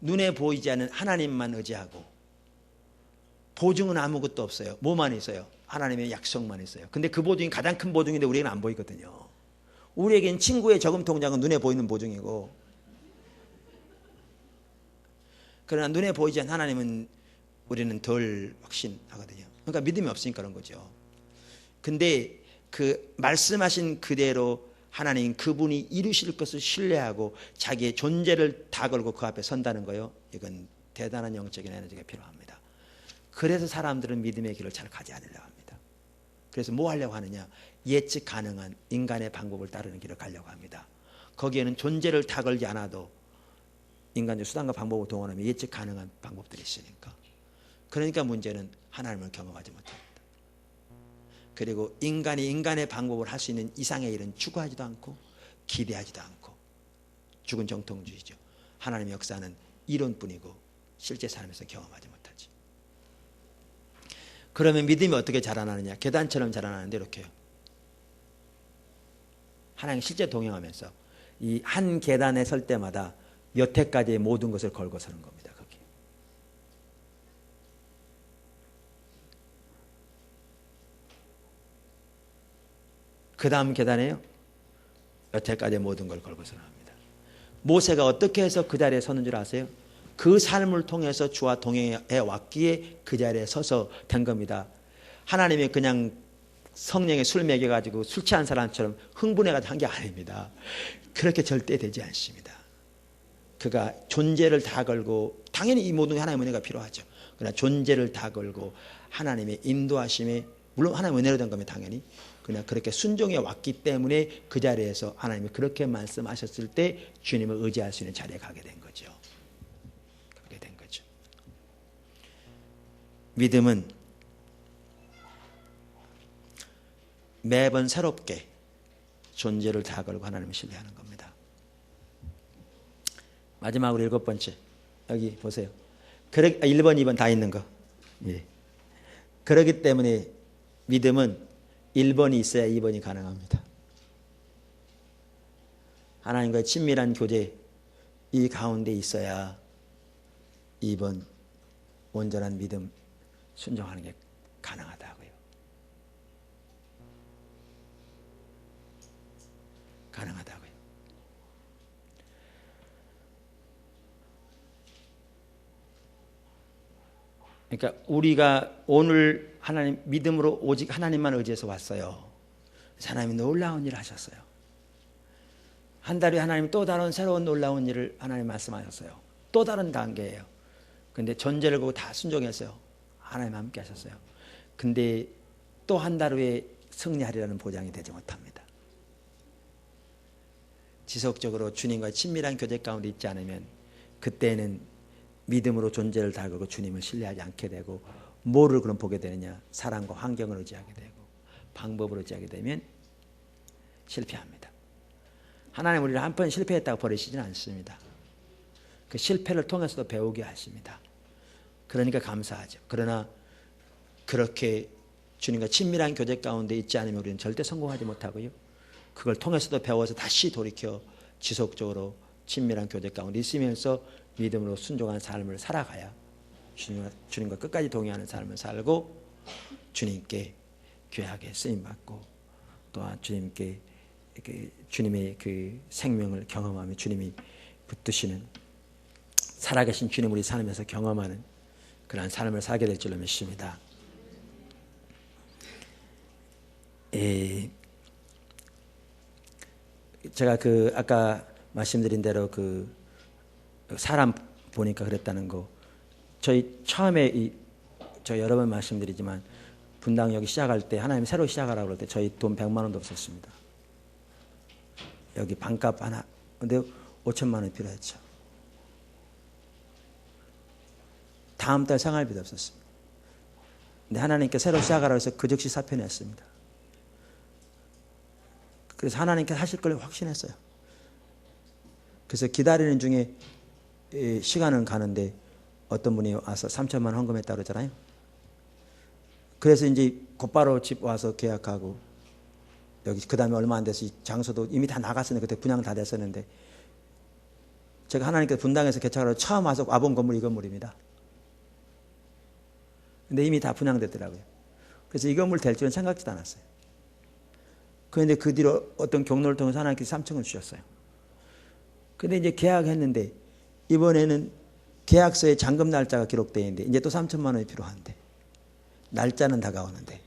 눈에 보이지 않는 하나님만 의지하고 보증은 아무것도 없어요. 뭐만 있어요? 하나님의 약속만 있어요. 근데 그 보증이 가장 큰 보증인데 우리에게는 안 보이거든요. 우리에겐 친구의 저금 통장은 눈에 보이는 보증이고 그러나 눈에 보이지 않는 하나님은 우리는 덜 확신하거든요. 그러니까 믿음이 없으니까 그런 거죠. 근데 그 말씀하신 그대로 하나님 그분이 이루실 것을 신뢰하고 자기의 존재를 다 걸고 그 앞에 선다는 거요. 이건 대단한 영적인 에너지가 필요합니다. 그래서 사람들은 믿음의 길을 잘 가지 않으려고 합니다. 그래서 뭐 하려고 하느냐? 예측 가능한 인간의 방법을 따르는 길을 가려고 합니다. 거기에는 존재를 다 걸지 않아도 인간의 수단과 방법을 동원하면 예측 가능한 방법들이 있으니까. 그러니까 문제는 하나님을 경험하지 못합니다. 그리고 인간이 인간의 방법을 할 수 있는 이상의 일은 추구하지도 않고 기대하지도 않고 죽은 정통주의죠. 하나님의 역사는 이론뿐이고 실제 삶에서 경험하지 못하지. 그러면 믿음이 어떻게 자라나느냐? 계단처럼 자라나는데 이렇게요. 하나님 실제 동행하면서 이 한 계단에 설 때마다 여태까지의 모든 것을 걸고 서는 겁니다. 거기. 그 다음 계단에요. 여태까지의 모든 걸 걸고 서는 겁니다. 모세가 어떻게 해서 그 자리에 서는 줄 아세요? 그 삶을 통해서 주와 동행해 왔기에 그 자리에 서서 된 겁니다. 하나님이 그냥 성령에 술 먹여가지고 술 취한 사람처럼 흥분해가지고 한 게 아닙니다. 그렇게 절대 되지 않습니다. 그가 존재를 다 걸고, 당연히 이 모든 하나님의 은혜가 필요하죠. 그러나 존재를 다 걸고 하나님의 인도하심에, 물론 하나님의 은혜로 된 겁니다. 당연히. 그냥 그렇게 순종해 왔기 때문에 그 자리에서 하나님이 그렇게 말씀하셨을 때 주님을 의지할 수 있는 자리에 가게 된 거죠. 가게 된 거죠. 믿음은 매번 새롭게 존재를 다 걸고 하나님을 신뢰하는 겁니다. 마지막으로 7번째. 여기 보세요. 1번, 2번 다 있는 거. 예. 그렇기 때문에 믿음은 1번이 있어야 2번이 가능합니다. 하나님과의 친밀한 교제, 이 가운데 있어야 2번 온전한 믿음 순종하는 게 가능하다고요. 가능하다고요. 그러니까 우리가 오늘 하나님 믿음으로 오직 하나님만 의지해서 왔어요. 하나님이 놀라운 일을 하셨어요. 한 달 후에 하나님이 또 다른 새로운 놀라운 일을 하나님 말씀하셨어요. 또 다른 단계예요. 근데 존재를 보고 다 순종했어요. 하나님 함께 하셨어요. 근데 또 한 달 후에 승리하리라는 보장이 되지 못합니다. 지속적으로 주님과 친밀한 교제 가운데 있지 않으면 그때는 믿음으로 존재를 다 걸고 주님을 신뢰하지 않게 되고, 뭐를 그럼 보게 되느냐? 사람과 환경을 의지하게 되고 방법을 의지하게 되면 실패합니다. 하나님 우리를 한 번 실패했다고 버리시지는 않습니다. 그 실패를 통해서도 배우게 하십니다. 그러니까 감사하죠. 그러나 그렇게 주님과 친밀한 교제 가운데 있지 않으면 우리는 절대 성공하지 못하고요. 그걸 통해서도 배워서 다시 돌이켜 지속적으로 친밀한 교제 가운데 있으면서 믿음으로 순종한 삶을 살아가야 주님과 끝까지 동행하는 삶을 살고 주님께 귀하게 쓰임받고 또한 주님께 주님의 그 생명을 경험하며 주님이 붙드시는 살아계신 주님 우리 삶에서 경험하는 그러한 삶을 살게 될 줄로 믿습니다. 제가 아까 말씀드린 대로 사람 보니까 그랬다는 거, 저희 처음에 저 여러 번 말씀드리지만 분당 여기 시작할 때 하나님 새로 시작하라고 그럴 때 저희 돈 100만 원도 없었습니다. 여기 반값 하나, 근데 5천만 원이 필요했죠. 다음 달 생활비도 없었습니다. 근데 하나님께 새로 시작하라고 해서 그 즉시 사표냈습니다. 그래서 하나님께 하실 걸 확신했어요. 그래서 기다리는 중에 시간은 가는데 어떤 분이 와서 3천만 원 헌금했다고 그러잖아요. 그래서 이제 곧바로 집 와서 계약하고 여기 그 다음에 얼마 안 돼서 이 장소도 이미 다 나갔었는데 그때 분양 다 됐었는데 제가 하나님께 분당에서 개척하러 처음 와서 와본 건물이 이 건물입니다. 근데 이미 다 분양됐더라고요. 그래서 이 건물 될 줄은 생각지도 않았어요. 그런데 그 뒤로 어떤 경로를 통해서 하나님께서 3층을 주셨어요. 근데 이제 계약했는데 이번에는 계약서에 잔금 날짜가 기록되어 있는데 이제 또 3천만 원이 필요한데 날짜는 다가오는데,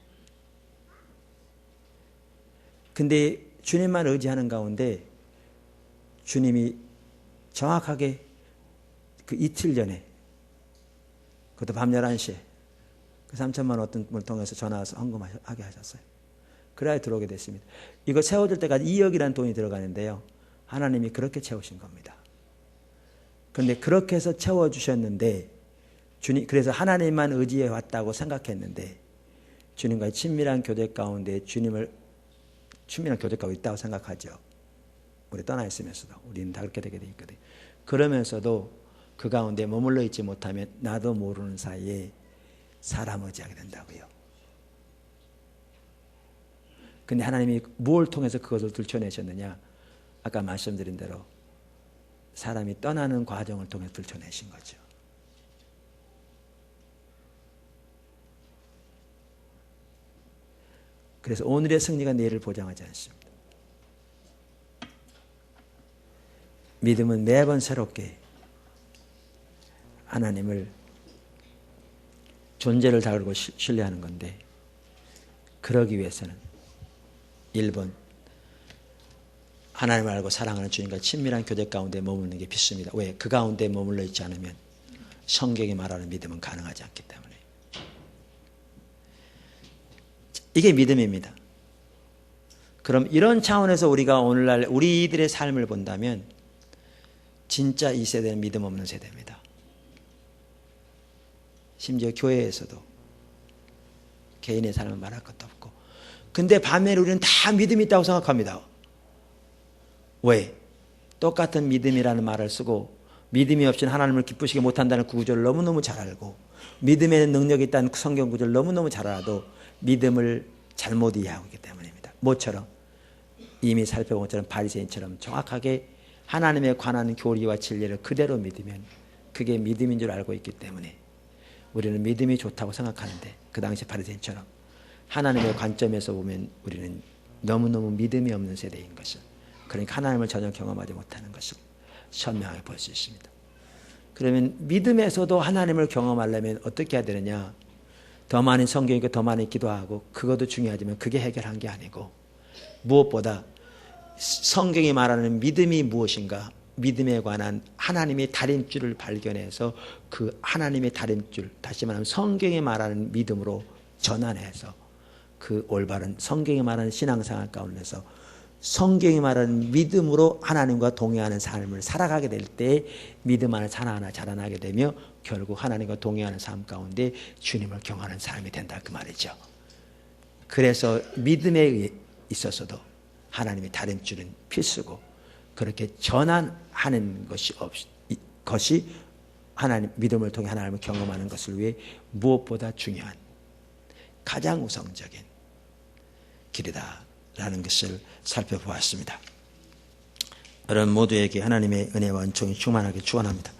근데 주님만 의지하는 가운데 주님이 정확하게 그 이틀 전에, 그것도 밤 11시에 그 3천만 원 어떤 분을 통해서 전화 와서 헌금하게 하셨어요. 그래야 들어오게 됐습니다. 이거 세워질 때까지 2억이라는 돈이 들어가는데요, 하나님이 그렇게 채우신 겁니다. 그런데 그렇게 해서 채워주셨는데 주님, 그래서 하나님만 의지해 왔다고 생각했는데 주님과의 친밀한 교제 가운데 주님을 친밀한 교제가 있다고 생각하죠. 우리 떠나 있으면서도 우리는 다 그렇게 되게 돼 있거든요. 그러면서도 그 가운데 머물러 있지 못하면 나도 모르는 사이에 사람 의지하게 된다고요. 근데 하나님이 무엇을 통해서 그것을 들춰내셨느냐? 아까 말씀드린 대로 사람이 떠나는 과정을 통해 들춰내신 거죠. 그래서 오늘의 승리가 내일을 보장하지 않습니다. 믿음은 매번 새롭게 하나님을 존재를 다루고 신뢰하는 건데, 그러기 위해서는 1번 하나님을 알고 사랑하는 주님과 친밀한 교제 가운데 머무르는 게 필수입니다. 왜? 그 가운데 머물러 있지 않으면 성경이 말하는 믿음은 가능하지 않기 때문에. 이게 믿음입니다. 그럼 이런 차원에서 우리가 오늘날 우리들의 삶을 본다면 진짜 이 세대는 믿음 없는 세대입니다. 심지어 교회에서도 개인의 삶은 말할 것도 없고. 근데 반면에 우리는 다 믿음이 있다고 생각합니다. 왜? 똑같은 믿음이라는 말을 쓰고 믿음이 없이는 하나님을 기쁘시게 못한다는 구절을 너무너무 잘 알고 믿음에는 능력이 있다는 성경 구절을 너무너무 잘 알아도 믿음을 잘못 이해하고 있기 때문입니다. 뭐처럼? 이미 살펴본 것처럼 바리새인처럼 정확하게 하나님에 관한 교리와 진리를 그대로 믿으면 그게 믿음인 줄 알고 있기 때문에 우리는 믿음이 좋다고 생각하는데, 그 당시 바리새인처럼 하나님의 관점에서 보면 우리는 너무너무 믿음이 없는 세대인 것을, 그러니까 하나님을 전혀 경험하지 못하는 것을 선명하게 볼 수 있습니다. 그러면 믿음에서도 하나님을 경험하려면 어떻게 해야 되느냐? 더 많은 성경이고 더 많이 기도하고 그것도 중요하지만 그게 해결한 게 아니고, 무엇보다 성경이 말하는 믿음이 무엇인가, 믿음에 관한 하나님의 다림줄을 발견해서 그 하나님의 다림줄, 다시 말하면 성경이 말하는 믿음으로 전환해서 그 올바른 성경이 말하는 신앙생활 가운데서 성경이 말하는 믿음으로 하나님과 동행하는 삶을 살아가게 될 때 믿음 안에 하나하나 자라나게 되며 결국 하나님과 동행하는 삶 가운데 주님을 경험하는 삶이 된다, 그 말이죠. 그래서 믿음에 있어서도 하나님의 다림줄은 필수고, 그렇게 전환하는 것이 하나님 믿음을 통해 하나님을 경험하는 것을 위해 무엇보다 중요한 가장 우선적인 길이다라는 것을 살펴보았습니다. 여러분 모두에게 하나님의 은혜와 은총이 충만하게 축원합니다.